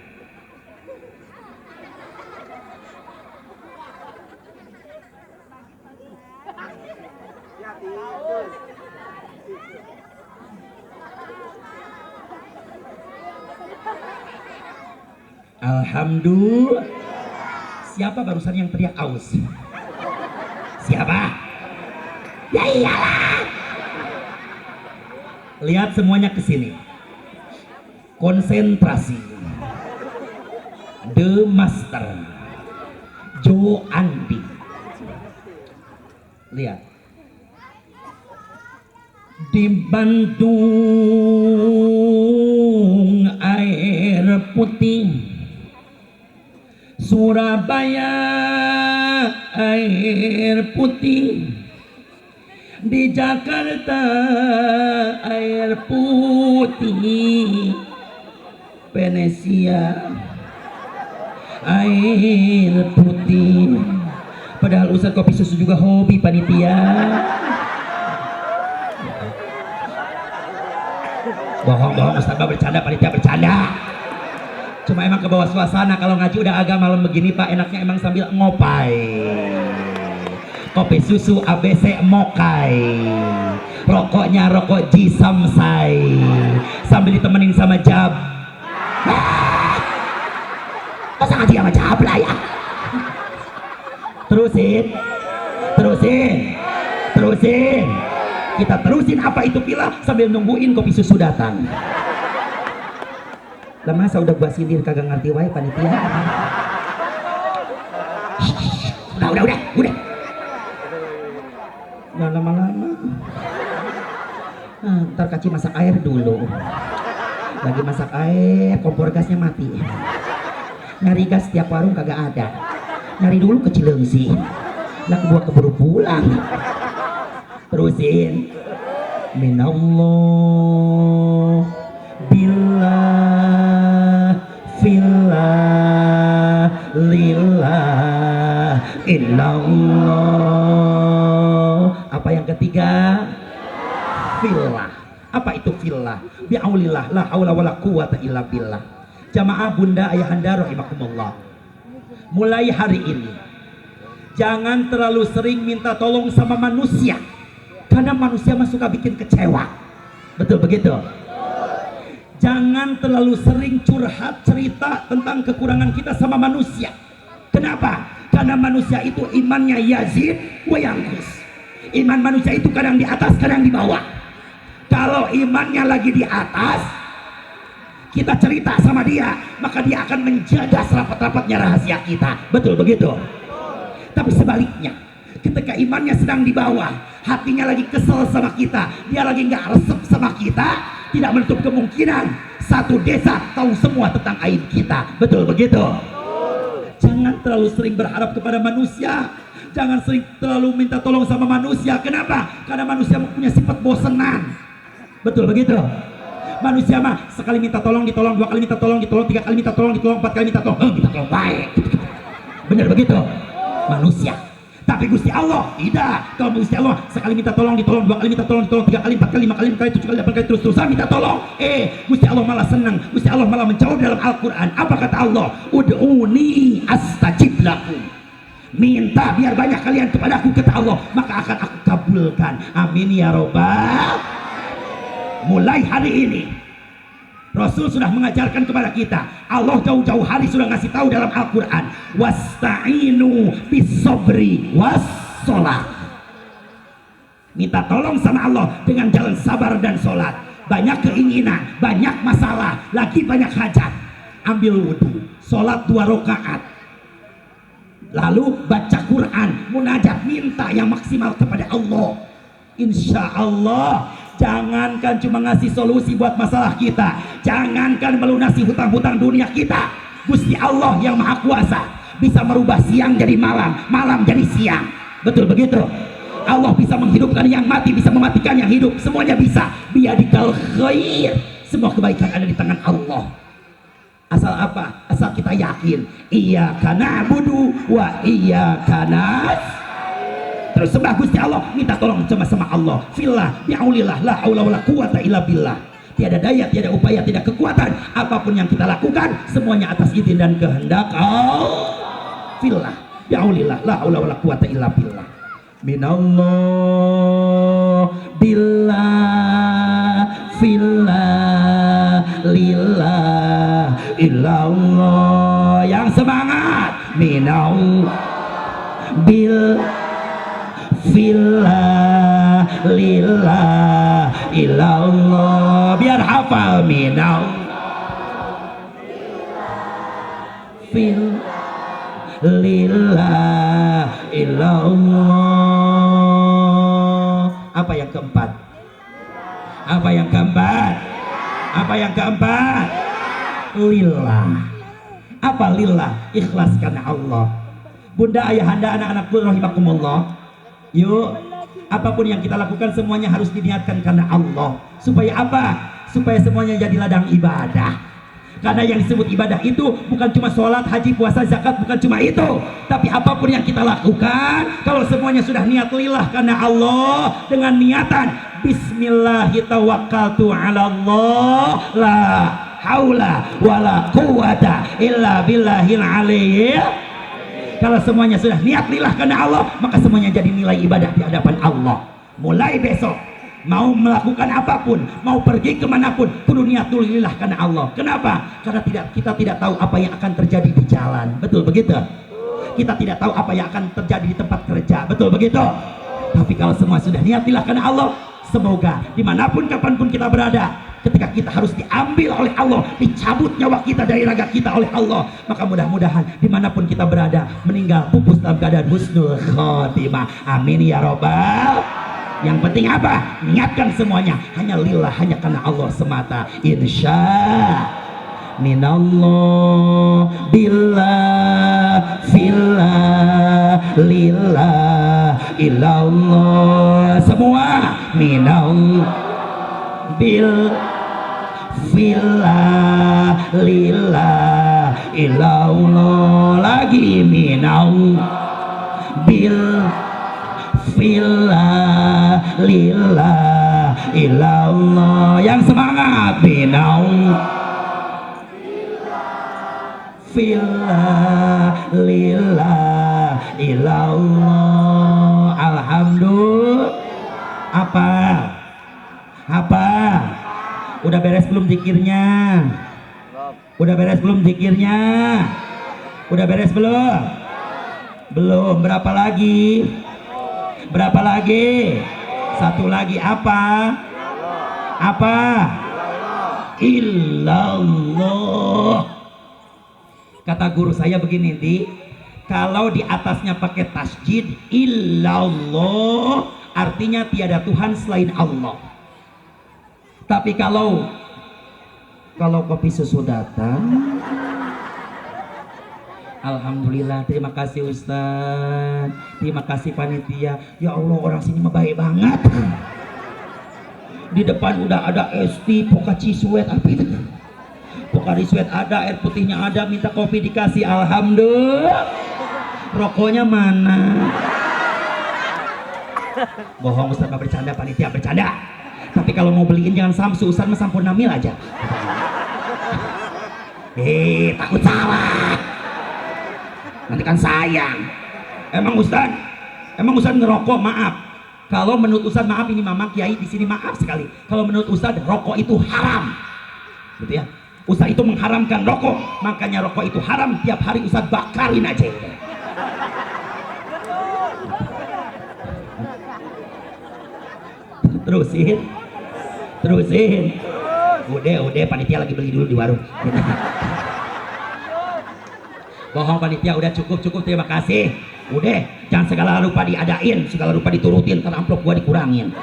Alhamdulillah. Siapa barusan yang teriak aus? Siapa? Ya iyalah. Lihat semuanya ke sini. Konsentrasi. The Master Joe Andi. Lihat. Di Bandung air putih, Surabaya air putih, di Jakarta air putih, Venesia air putih. Padahal Ustaz kopi susu juga hobi panitia. Bohong Ustaz bercanda, panitia bercanda. Cuma emang ke bawah suasana. Kalau ngaji udah agak malam begini Pak, enaknya emang sambil ngopai. Kopi susu ABC mokai, rokoknya rokok Ji Samsai, sambil ditemenin sama jab. Masa ngaji sama jab lah ya. Terusin. Kita terusin apa itu pilah sambil nungguin kopi susu datang. Lah masa udah gua sindir kagak ngerti wae panitia. Udah. Nggak lama-lama. Ntar kaci masak air dulu. Lagi masak air, kompor gasnya mati. Nyari gas tiap warung kagak ada. Nyari dulu ke Cilengsi. Lah gua keburu pulang. Terusin. Minallah billah fillah lillah illallah. Apa yang ketiga? Fillah. Apa itu fillah? Bi'aulillah la haula wala quwata illa billah. Jamaah bunda ayahanda rahimakumullah, mulai hari ini jangan terlalu sering minta tolong sama manusia, karena manusia mah suka bikin kecewa. Betul begitu? Jangan terlalu sering curhat cerita tentang kekurangan kita sama manusia. Kenapa? Karena manusia itu imannya yazid wa yanqus. Iman manusia itu kadang di atas, kadang di bawah. Kalau imannya lagi di atas, kita cerita sama dia, maka dia akan menjaga serapat-rapatnya rahasia kita. Betul begitu? Tapi sebaliknya, ketika imannya sedang di bawah, hatinya lagi kesel sama kita, dia lagi nggak resep sama kita, tidak menutup kemungkinan satu desa tahu semua tentang aib kita. Betul begitu? Jangan terlalu sering berharap kepada manusia. Jangan sering terlalu minta tolong sama manusia. Kenapa? Karena manusia punya sifat bosenan. Betul begitu? Manusia mah sekali minta tolong ditolong, dua kali minta tolong ditolong, tiga kali minta tolong ditolong, empat kali minta tolong, minta tolong baik. Benar begitu? Manusia. Tapi Gusti Allah tidak. Kalau Gusti Allah sekali minta tolong ditolong, dua kali minta tolong ditolong, tiga kali, empat kali, lima kali, enam kali, tujuh kali, delapan kali, terus-terusan minta tolong. Gusti Allah malah senang. Gusti Allah malah menjawab dalam Al-Quran. Apa kata Allah? Ud'uni astajib lakum. Minta biar banyak kalian kepadaku, kata Allah, maka akan aku kabulkan. Amin ya robbal. Mulai hari ini Rasul sudah mengajarkan kepada kita. Allah jauh-jauh hari sudah ngasih tahu dalam Al-Quran, wasta'inu bisobri wassolat. Minta tolong sama Allah dengan jalan sabar dan sholat. Banyak keinginan, banyak masalah, lagi banyak hajat, ambil wudhu, sholat 2 rakaat, lalu baca Quran, munajat, minta yang maksimal kepada Allah. Insya Allah, jangankan cuma ngasih solusi buat masalah kita, jangankan melunasi hutang-hutang dunia kita, Gusti Allah yang Maha Kuasa bisa merubah siang jadi malam, malam jadi siang. Betul begitu? Allah bisa menghidupkan yang mati, bisa mematikan yang hidup, semuanya bisa. Biyadikal khair. Semua kebaikan ada di tangan Allah. Asal apa? Asal kita yakin, iyyaka na'budu wa iyyaka nasta'in. Terus sembah Gusti Allah, minta tolong cuma sama Allah. Fillah, bi'aulillah, la haula wala quwata illa billah. Tiada daya, tiada upaya, tidak kekuatan. Apapun yang kita lakukan, semuanya atas izin dan kehendak Allah. Fillah, bi'aulillah, la haula wala quwata illa billah. Minallah, billah, fillah, lillah, illallah. Yang semangat. Minallah, billah, fillah, lillah, ilallah. Biar hafal. Minallah, fillah, lillah, ilallah. Apa yang keempat? Apa yang keempat? Apa yang keempat? Lillah. Apa lillah? Ikhlas karena Allah. Bunda, ayahanda, anak-anakku rahimakumullah, yuk, apapun yang kita lakukan semuanya harus diniatkan karena Allah. Supaya apa? Supaya semuanya jadi ladang ibadah. Karena yang disebut ibadah itu bukan cuma sholat, haji, puasa, zakat, bukan cuma itu. Tapi apapun yang kita lakukan, kalau semuanya sudah niat lillah karena Allah, dengan niatan Bismillahirrahmanirrahim, ala Allah, la haula wala quwata illa billahil aliyyil. Kalau semuanya sudah niat lillah karena Allah, maka semuanya jadi nilai ibadah di hadapan Allah. Mulai besok mau melakukan apapun, mau pergi kemanapun, kudu niat dulu lillah karena Allah. Kenapa? Karena kita tidak tahu apa yang akan terjadi di jalan. Betul begitu? Kita tidak tahu apa yang akan terjadi di tempat kerja. Betul begitu? Tapi kalau semua sudah niat lillah karena Allah, semoga dimanapun kapanpun kita berada, ketika kita harus diambil oleh Allah, dicabut nyawa kita dari raga kita oleh Allah, maka mudah-mudahan dimanapun kita berada, meninggal pupus dalam keadaan husnul khotimah. Amin ya robbal. Yang penting apa? Niatkan semuanya hanya lillah, hanya karena Allah semata. Insya minallah billah fillah lillah ilallah. Semua minallah bil fillah lillah ilallah. Lagi minallah bil fillah lillah ilallah. Yang semangat minallah fillah lillah ilallah. Alhamdulillah. Apa udah beres belum zikirnya? Udah beres belum zikirnya? Udah beres belum? Belum. Berapa lagi? Berapa lagi? Satu lagi. Apa? Illallah. Kata guru saya begini, Di, kalau di atasnya pakai tasjid illallah, artinya tiada Tuhan selain Allah. Tapi kalau kopi susu datang, alhamdulillah, terima kasih Ustaz, terima kasih panitia. Ya Allah, orang sini mah baik banget. Di depan udah ada es teh, Pocari Sweat, apa itu? Pocari Sweat ada, air putihnya ada, minta kopi dikasih. Alhamdulillah. Rokoknya mana? Bohong Ustaz, nggak bercanda, panitia bercanda. Tapi kalau mau beliin jangan Samsu, Ustaz mah Sampurna Mil aja. Takut salah. Nanti kan sayang. Emang Ustaz ngerokok? Maaf. Kalau menurut Ustaz, maaf, ini Mama Kiai di sini maaf sekali. Kalau menurut Ustaz, rokok itu haram. Gitu ya. Ustaz itu mengharamkan rokok, makanya rokok itu haram. Tiap hari Ustaz bakarin aja. Terusin. Udah, panitia lagi beli dulu di warung. Bohong panitia, udah cukup, terima kasih. Udah, jangan segala rupa diadain, segala rupa diturutin, karena amplop gua dikurangin.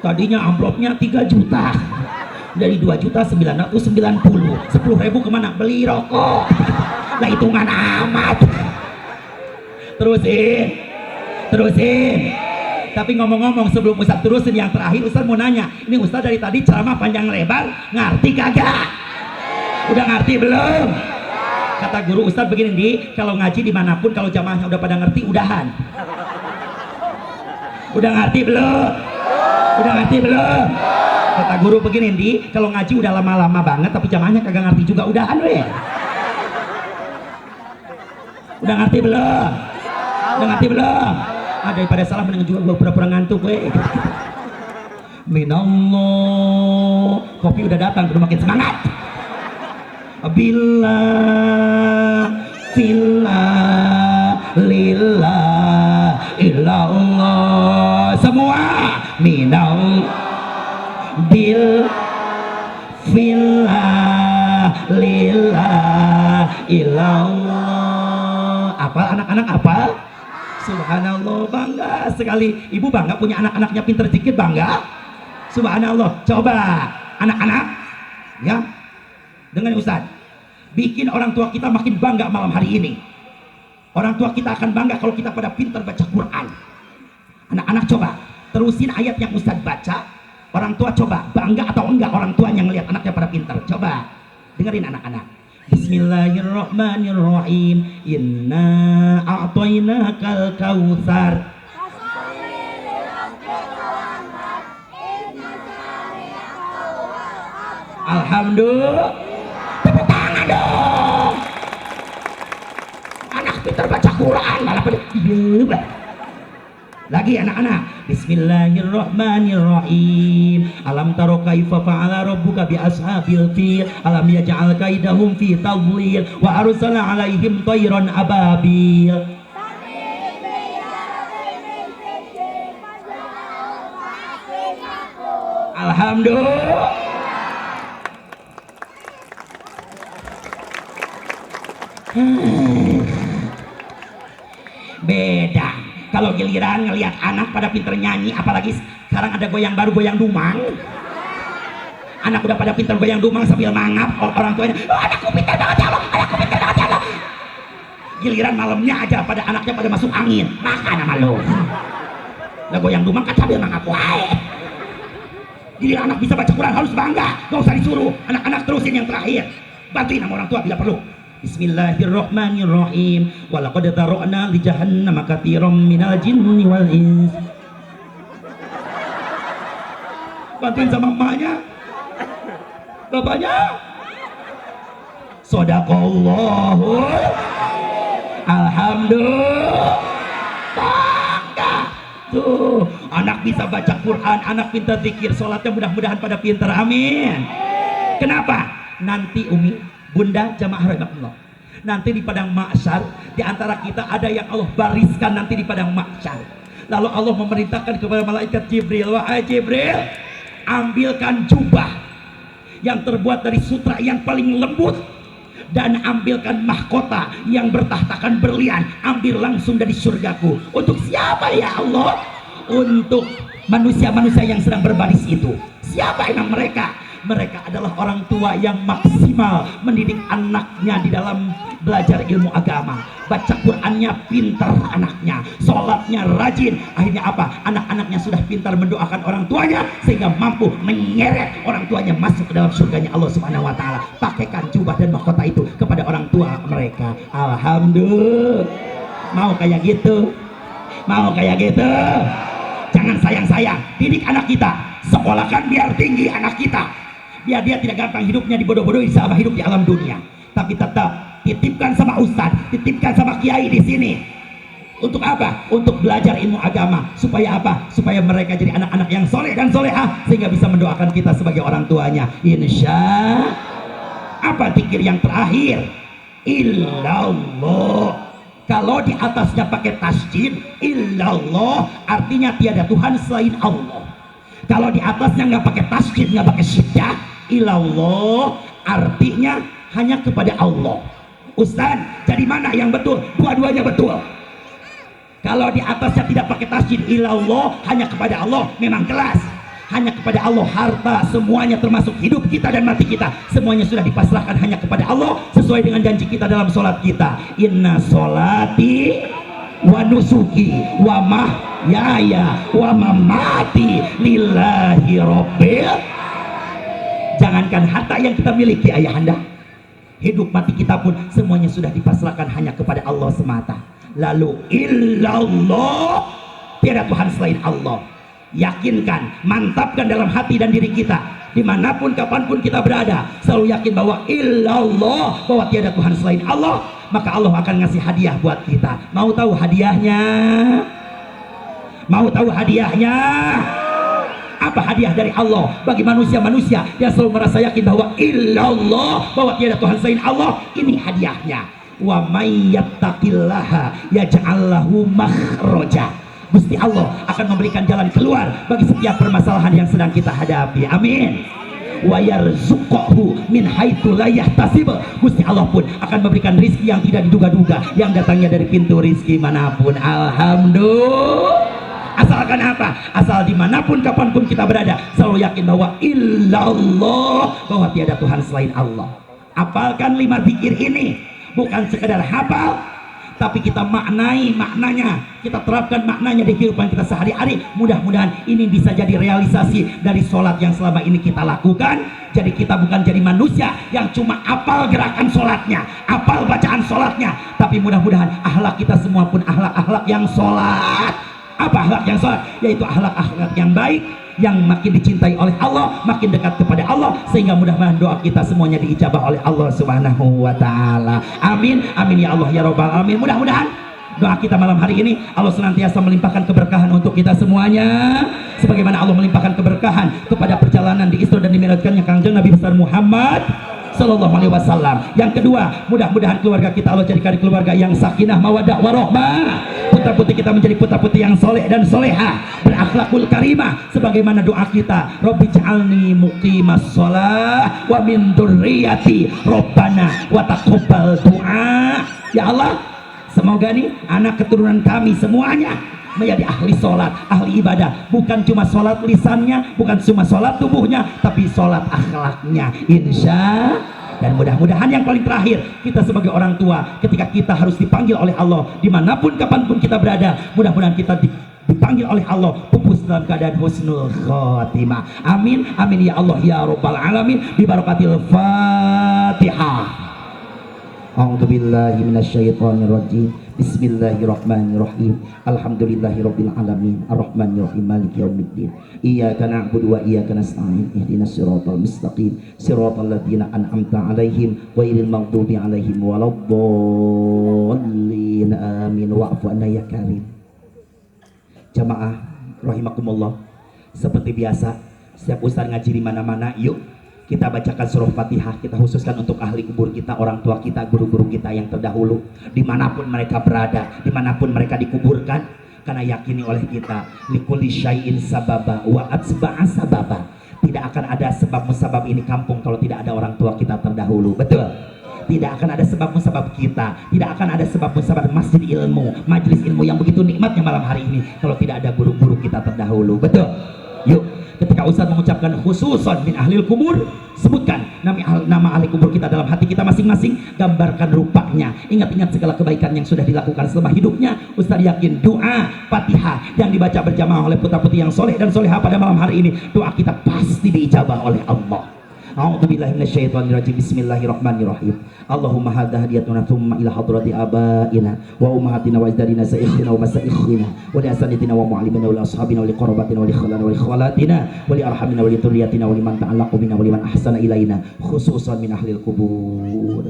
Tadinya amplopnya 3 juta, dari 2.990.000, 10.000 kemana? Beli rokok. Nah, hitungan amat. Terusin. Tapi ngomong-ngomong, sebelum Ustaz terusin yang terakhir, Ustaz mau nanya, ini Ustaz dari tadi ceramah panjang lebar, ngerti kagak? Udah ngerti belum? Kata guru Ustaz begini, Di, kalau ngaji dimanapun, kalau jamaahnya udah pada ngerti, udahan. Udah ngerti belum? Kata guru begini, Di, kalau ngaji udah lama-lama banget tapi jamaahnya kagak ngerti juga, udahan weh. Udah ngerti belum? Daripada salah mendingan juga gue pura-pura ngantuk weh. Minallah. Kopi udah datang, udah makin semangat. Billah fillah lillah illallah. Semua minallah bil fillah lillah illallah. Apa anak-anak apa? Subhanallah, bangga sekali. Ibu bangga punya anak-anaknya pinter dikit, bangga. Subhanallah. Coba anak-anak ya, dengan Ustaz, bikin orang tua kita makin bangga malam hari ini. Orang tua kita akan bangga kalau kita pada pinter baca Quran. Anak-anak coba terusin ayat yang Ustaz baca. Orang tua coba bangga atau enggak orang tua yang lihat anaknya pada pinter. Coba dengerin anak-anak. Bismillahirrahmanirrahim. Inna a'tainakal kautsar. Alhamdulillah. Tepuk tangan dong. Anak pintar baca Quran malah pada lagi anak-anak. Bismillahirrahmanirrahim. Alam taro kaifa fa'ala rabbuka bi ashabil fil alam yaj'al kaidahum fi tadlil wa arsala alaihim tayran ababil. Alhamdulillah. Beda kalau giliran ngelihat anak pada pinter nyanyi, apalagi sekarang ada goyang baru, goyang dumang. Anak udah pada pinter goyang dumang sambil mangap, orang tuanya, oh, anakku pinter banget ya Allah, anakku pinter banget ya Allah. Giliran malamnya aja pada anaknya pada masuk angin, makan sama lo. Lah goyang dumang kan sambil mangap wae. Giliran anak bisa baca Quran harus bangga, gak usah disuruh. Anak-anak terusin yang terakhir, bantuin sama orang tua bila perlu. Bismillahirrahmanirrahim. Walaqad dzara'na li jahannama katsiran minal jinni wal ins. Bantuin sama emaknya, bapaknya. Shadaqallahu. Alhamdulillah. Bangga. Tuh, anak bisa baca Quran, anak pintar zikir, sholatnya mudah-mudahan pada pintar. Amin. Kenapa? Nanti Umi, Bunda, jamaah rahimahullah, nanti di padang mahsyar di antara kita ada yang Allah bariskan nanti di padang mahsyar. Lalu Allah memerintahkan kepada malaikat Jibril, wahai Jibril, ambilkan jubah yang terbuat dari sutra yang paling lembut dan ambilkan mahkota yang bertahtakan berlian, ambil langsung dari surgaku. Untuk siapa ya Allah? Untuk manusia-manusia yang sedang berbaris itu. Siapa emang mereka? Mereka adalah orang tua yang maksimal mendidik anaknya di dalam belajar ilmu agama. Baca Qurannya pintar anaknya, sholatnya rajin. Akhirnya apa? Anak-anaknya sudah pintar mendoakan orang tuanya sehingga mampu menyeret orang tuanya masuk ke dalam surganya Allah Subhanahu wa taala. Pakaikan jubah dan mahkota itu kepada orang tua mereka. Alhamdulillah. Mau kayak gitu? Mau kayak gitu? Jangan sayang-sayang, didik anak kita, sekolahkan biar tinggi anak kita, biar dia tidak gampang hidupnya dibodoh-bodohi sama hidup di alam dunia. Tapi tetap titipkan sama ustadz, titipkan sama kiai di sini. Untuk apa? Untuk belajar ilmu agama. Supaya apa? Supaya mereka jadi anak-anak yang soleh dan solehah sehingga bisa mendoakan kita sebagai orang tuanya. Insya. Apa zikir yang terakhir? Illallah. Kalau di atasnya pakai tasjid, illallah artinya tiada Tuhan selain Allah. Kalau di atasnya nggak pakai tasjid, nggak pakai syiddah, ilallah artinya hanya kepada Allah. Ustaz, jadi mana yang betul? Dua-duanya betul. Kalau di atasnya tidak pakai tasjid, ilallah hanya kepada Allah, memang kelas. Hanya kepada Allah harta semuanya termasuk hidup kita dan mati kita semuanya sudah dipasrahkan hanya kepada Allah sesuai dengan janji kita dalam sholat kita. Inna sholati wa nusuki wa mahyaya wa mamati lillahi rabbil. Jangankan harta yang kita miliki ayahanda, hidup mati kita pun semuanya sudah dipasrahkan hanya kepada Allah semata. Lalu illallah, tiada Tuhan selain Allah. Yakinkan, mantapkan dalam hati dan diri kita, dimanapun kapanpun kita berada, selalu yakin bahwa illallah, bahwa tiada Tuhan selain Allah. Maka Allah akan ngasih hadiah buat kita. Mau tahu hadiahnya? Mau tahu hadiahnya? Apa hadiah dari Allah bagi manusia-manusia yang selalu merasa yakin bahwa illallah, bahwa tiada Tuhan selain Allah? Ini hadiahnya. Wa may yattaqillaha yaj'al lahu makhraja. Gusti Allah akan memberikan jalan keluar bagi setiap permasalahan yang sedang kita hadapi. Amin. Wa yarzuqhu min haitsu la yahtasib. Gusti Allah pun akan memberikan rizki yang tidak diduga-duga, yang datangnya dari pintu rizki manapun. Alhamdulillah. Asalkan apa? Asal dimanapun kapanpun kita berada selalu yakin bahwa illallah, bahwa tiada Tuhan selain Allah. Hafalkan 5 zikir ini, bukan sekedar hafal, tapi kita maknanya, kita terapkan maknanya di kehidupan kita sehari-hari. Mudah-mudahan ini bisa jadi realisasi dari sholat yang selama ini kita lakukan. Jadi kita bukan jadi manusia yang cuma apal gerakan sholatnya, apal bacaan sholatnya, tapi mudah-mudahan akhlak kita semua pun akhlak-akhlak yang sholat. Apa akhlak yang soleh? Yaitu akhlak-akhlak yang baik, yang makin dicintai oleh Allah, makin dekat kepada Allah, sehingga mudah-mudahan doa kita semuanya diijabah oleh Allah Subhanahu wa taala. Amin amin ya Allah ya rabbal alamin. Mudah-mudahan doa kita malam hari ini Allah senantiasa melimpahkan keberkahan untuk kita semuanya, sebagaimana Allah melimpahkan keberkahan kepada perjalanan di Isra dan Dimi'rajkannya Kangjeng Nabi besar Muhammad Sallallahu Alaihi Wasallam. Yang kedua, mudah-mudahan keluarga kita Allah jadikan keluarga yang sakinah mawaddah warahmah. Putra-putri kita menjadi putra-putri yang soleh dan soleha, berakhlakul karimah, sebagaimana doa kita, Rabbi ja'alni muqimas shalah wa min dzurriyyati Rabbana wa taqabbal du'a. Ya Allah, semoga nih anak keturunan kami semuanya menjadi ahli sholat, ahli ibadah, bukan cuma sholat lisannya, bukan cuma sholat tubuhnya, tapi sholat akhlaknya, insya. Dan mudah-mudahan yang paling terakhir, kita sebagai orang tua, ketika kita harus dipanggil oleh Allah dimanapun kapanpun kita berada, mudah-mudahan kita dipanggil oleh Allah pupus dalam keadaan husnul khotimah. Amin amin ya Allah ya rabbal alamin. Bi barakatil Fatihah. A'udzu billahi minasyaitonir rajim. Bismillahirrahmanirrahim. Alhamdulillahirabbil alamin. Arrahmanirrahim. Maliki yaumiddin. Iyyaka na'budu wa iyyaka nasta'in. Ihdinas siratal mustaqim. Siratal ladzina an'amta 'alaihim ghairil maghdubi 'alaihim waladdallin. Amin. Wa'fu 'anna ya karim. Jamaah rahimakumullah. Seperti biasa, setiap ustaz ngaji di mana-mana, yuk kita bacakan surah Fatihah. Kita khususkan untuk ahli kubur kita, orang tua kita, guru-guru kita yang terdahulu, dimanapun mereka berada, dimanapun mereka dikuburkan, karena yakini oleh kita, likulli syai'in sababa wa atsba'a sababa. Tidak akan ada sebab musabab ini kampung kalau tidak ada orang tua kita terdahulu. Betul? Tidak akan ada sebab musabab kita, tidak akan ada sebab musabab masjid ilmu, majelis ilmu yang begitu nikmatnya malam hari ini kalau tidak ada guru-guru kita terdahulu. Betul? Yuk, ketika Ustaz mengucapkan khususan min ahlil kubur, sebutkan nama ahli kubur kita dalam hati kita masing-masing, gambarkan rupanya, ingat-ingat segala kebaikan yang sudah dilakukan selama hidupnya. Ustaz yakin doa Fatihah yang dibaca berjamaah oleh putra-putri yang soleh dan soleha pada malam hari ini, doa kita pasti diijabah oleh Allah. A'udzubillahi minasyaitonirrajim. Bismillahirrahmanirrahim. Allahumma hadha hadiyatuna thumma ila hadrati abaina wa ummahatina wa ajdadina saikhina wa masaikhina wa li asanitina wa mu'allimina wa li ashabina wa li qarabatina wa li khalana wa li khalatina wa li arhamina wa li dhurriyyatina wa liman ta'allaqu bina wa liman ahsana ilaina khususan min ahlil kubur.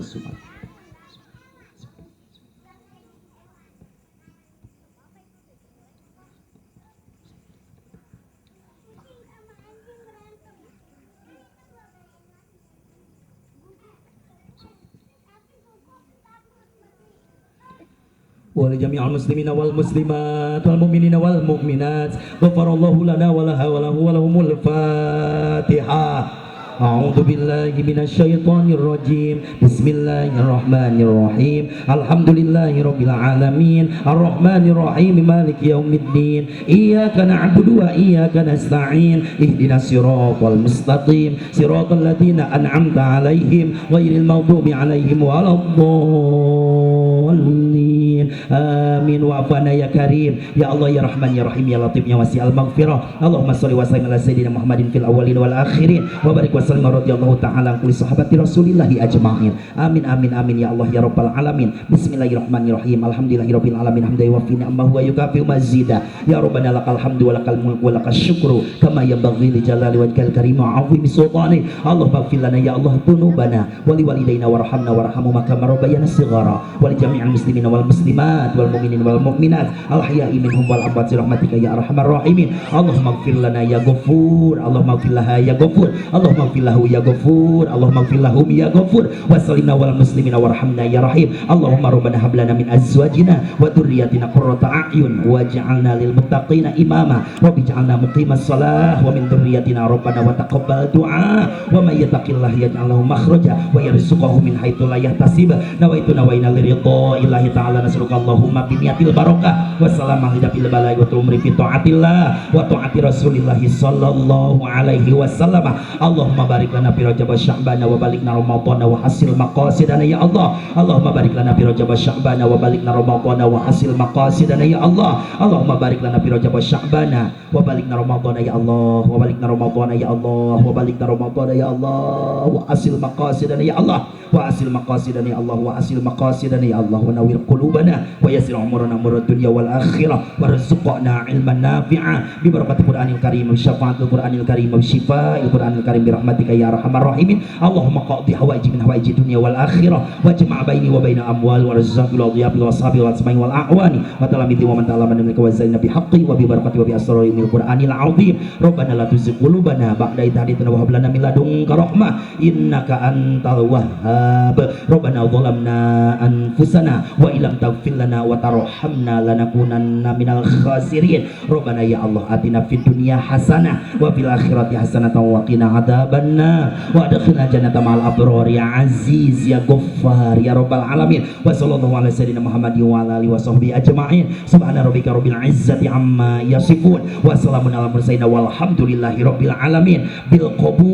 Wal jami'al muslimina wal muslimat wal mu'minina wal mu'minat ghafarallahu lana wa laha wa lahumul Fatihah. A'udzu billahi minasyaitonir rajim. Bismillahirrahmanirrahim. Alhamdulillahirabbil alamin. Arrahmanir rahim. Maliki yaumiddin. Iyyaka na'budu wa iyyaka nasta'in. Ihdinas siratal mustaqim. Siratal ladzina an'amta 'alaihim ghairil maghdubi 'alaihim waladdallin. Amin. Wa'fana ya karim. Ya Allah ya Rahman ya Rahim ya Latif ya wasi'al maghfirah. Allahumma shalli wa sallim ala sayyidina Muhammadin fil awwalin wal akhirin wa barik wa sallim radhiyallahu ta'ala kulli sahabati rasulillahi ajma'in. Amin amin amin ya Allah ya rabbal alamin. Bismillahirrahmanirrahim. Alhamdulillahirabbil alamin. Hamdan yuwaffi ni'amahu wa yukafi mazida. Ya rabbana lakal hamdu wa lakal mulku wa lakal syukru kama yanbaghi li jalali wajhikal karim wa 'azimi sultani. Allahumma ighfir lana ya Allah dzunubana wa li walidaina warhamna warhamhuma kama rabbayana shighara wa li jami'il muslimina wal muslimat wal mu'minin wal mu'minat al ahya'i minhum wal amwat rahmatika ya arhamar rahimin. Allahumma ighfir lana ya ghafur. Allahumma ighfir laha ya ghafur. Allahumma ighfir lahu ya ghafur. Allahumma ighfir lahum ya ghafur wa sallimna wal muslimina warhamna ya rahim. Allahumma rabbana hab lana min azwajina wa dhurriyyatina qurrata a'yun waj'alna lil muttaqina imama. Rabbi ij'alna muqimas shalah wa min dhurriyyatina rabbana wa taqabbal du'a wa may yattaqillaha yaj'al lahu makhraja wa yarzuqhu min haitsu la yahtasib. Nawaitu nawaina liridha illahi ta'ala nasruka Allahumma bi niyatil barakah wa salamah lidabil balai wa umri fi taatillah wa taati Rasulillah sallallahu alaihi wasallam. Allahumma barik lana fi Rajab wa Sya'ban wa balikna Ramadan wa hasil maqasidana ya Allah. Allahumma barik lana fi Rajab wa Sya'ban wa balikna Ramadan wa hasil maqasidana ya Allah. Allahumma barik lana fi Rajab wa Sya'ban wa balikna Ramadan ya Allah wa balikna Ramadan ya Allah wa balikna Ramadan ya Allah wa hasil maqasidana ya Allah wa hasil maqasidana ya Allah wa hasil maqasidana ya Allah wa nawwir qulubana wa yassir umurana umurad dunya wal akhirah warzuqna ilman nafi'a bi barakatil Qur'anil Karim wa syafaatil Qur'anil Karim wa shifaail Qur'anil Karim bi rahmatika ya arhamar rahimin. Allahumma qadhi hawaiji min hawaiji dunya wal akhirah wajma' baini wa baina amwal warzuqil adhiyabi wa ashabi wa asma'i wal a'wani wa talamiti wa man ta'allama min kawazaina bi haqqi wa bi barakati wa bi asraril Qur'anil azim. Rabbana la tuzigh qulubana ba'da idh hadaytana wa hab lana min ladunka rahmah innaka antal wahhab. Rabbana zalamna anfusana wa illam taghfir lana wa tarhamna lanakunanna minal khasirin. Rabbana ya Allah atina fid dunya hasanah wa fil akhirati hasanatan wa qina adzabannar wa adkhilna jannata ma'al abrar ya aziz ya ghaffar ya rabbal alamin. Wa sallallahu ala sayyidina Muhammadin wa ala alihi wa sahbihi ajma'in. Subhana rabbika rabbil izzati amma yasifun wa salamun ala mursalin walhamdulillahi rabbil alamin. Bil qabul.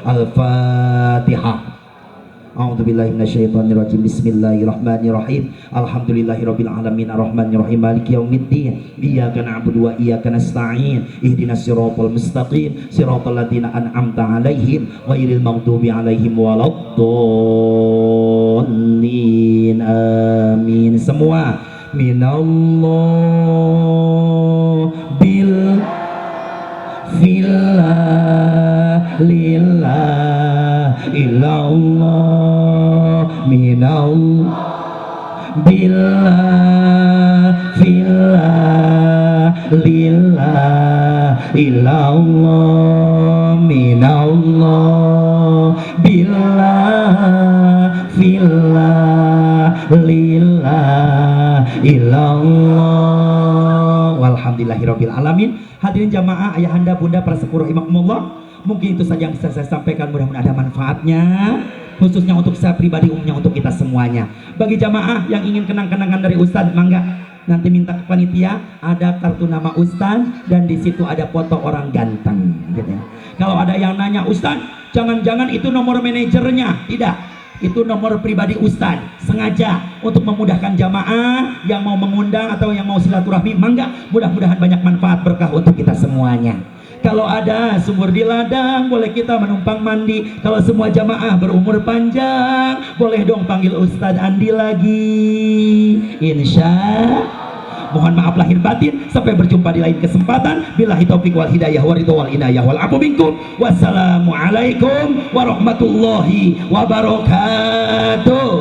Al-Fatihah. A'udzubillahi minasyaitonirrajim. Bismillahirrahmanirrahim. Alhamdulillahirabbil alamin arrahmanirrahim maliki yaumiddin. Iyyaka na'budu wa iyyaka nasta'in. Ihdinas siratal mustaqim. Siratal ladzina an'amta 'alaihim ghairil maghdubi 'alaihim waladdallin. Amin. Semua minallah bil fillah lillah illallah minallah billah fillah lillah illallah minallah billah fillah lillah illallah walhamdulillahirabbil alamin. Hadirin jamaah, ayahanda, bunda, para sepuh rahimakumullah, mungkin itu saja yang bisa saya sampaikan. Mudah-mudahan ada manfaatnya, khususnya untuk saya pribadi, umumnya untuk kita semuanya. Bagi jamaah yang ingin kenang-kenangan dari Ustadz, mangga nanti minta ke panitia, ada kartu nama Ustadz dan di situ ada foto orang ganteng gitu ya. Kalau ada yang nanya, Ustadz jangan-jangan itu nomor manajernya? Tidak, itu nomor pribadi Ustadz, sengaja untuk memudahkan jamaah yang mau mengundang atau yang mau silaturahmi. Mangga, mudah-mudahan banyak manfaat berkah untuk kita semuanya. Kalau ada sumur di ladang, boleh kita menumpang mandi. Kalau semua jamaah berumur panjang, boleh dong panggil Ustadz Andi lagi, insya. Mohon maaf lahir batin. Sampai berjumpa di lain kesempatan. Billahi taufiq wal hidayah wa ridho wal inayah wal afu minkum. Wassalamualaikum warahmatullahi wabarakatuh.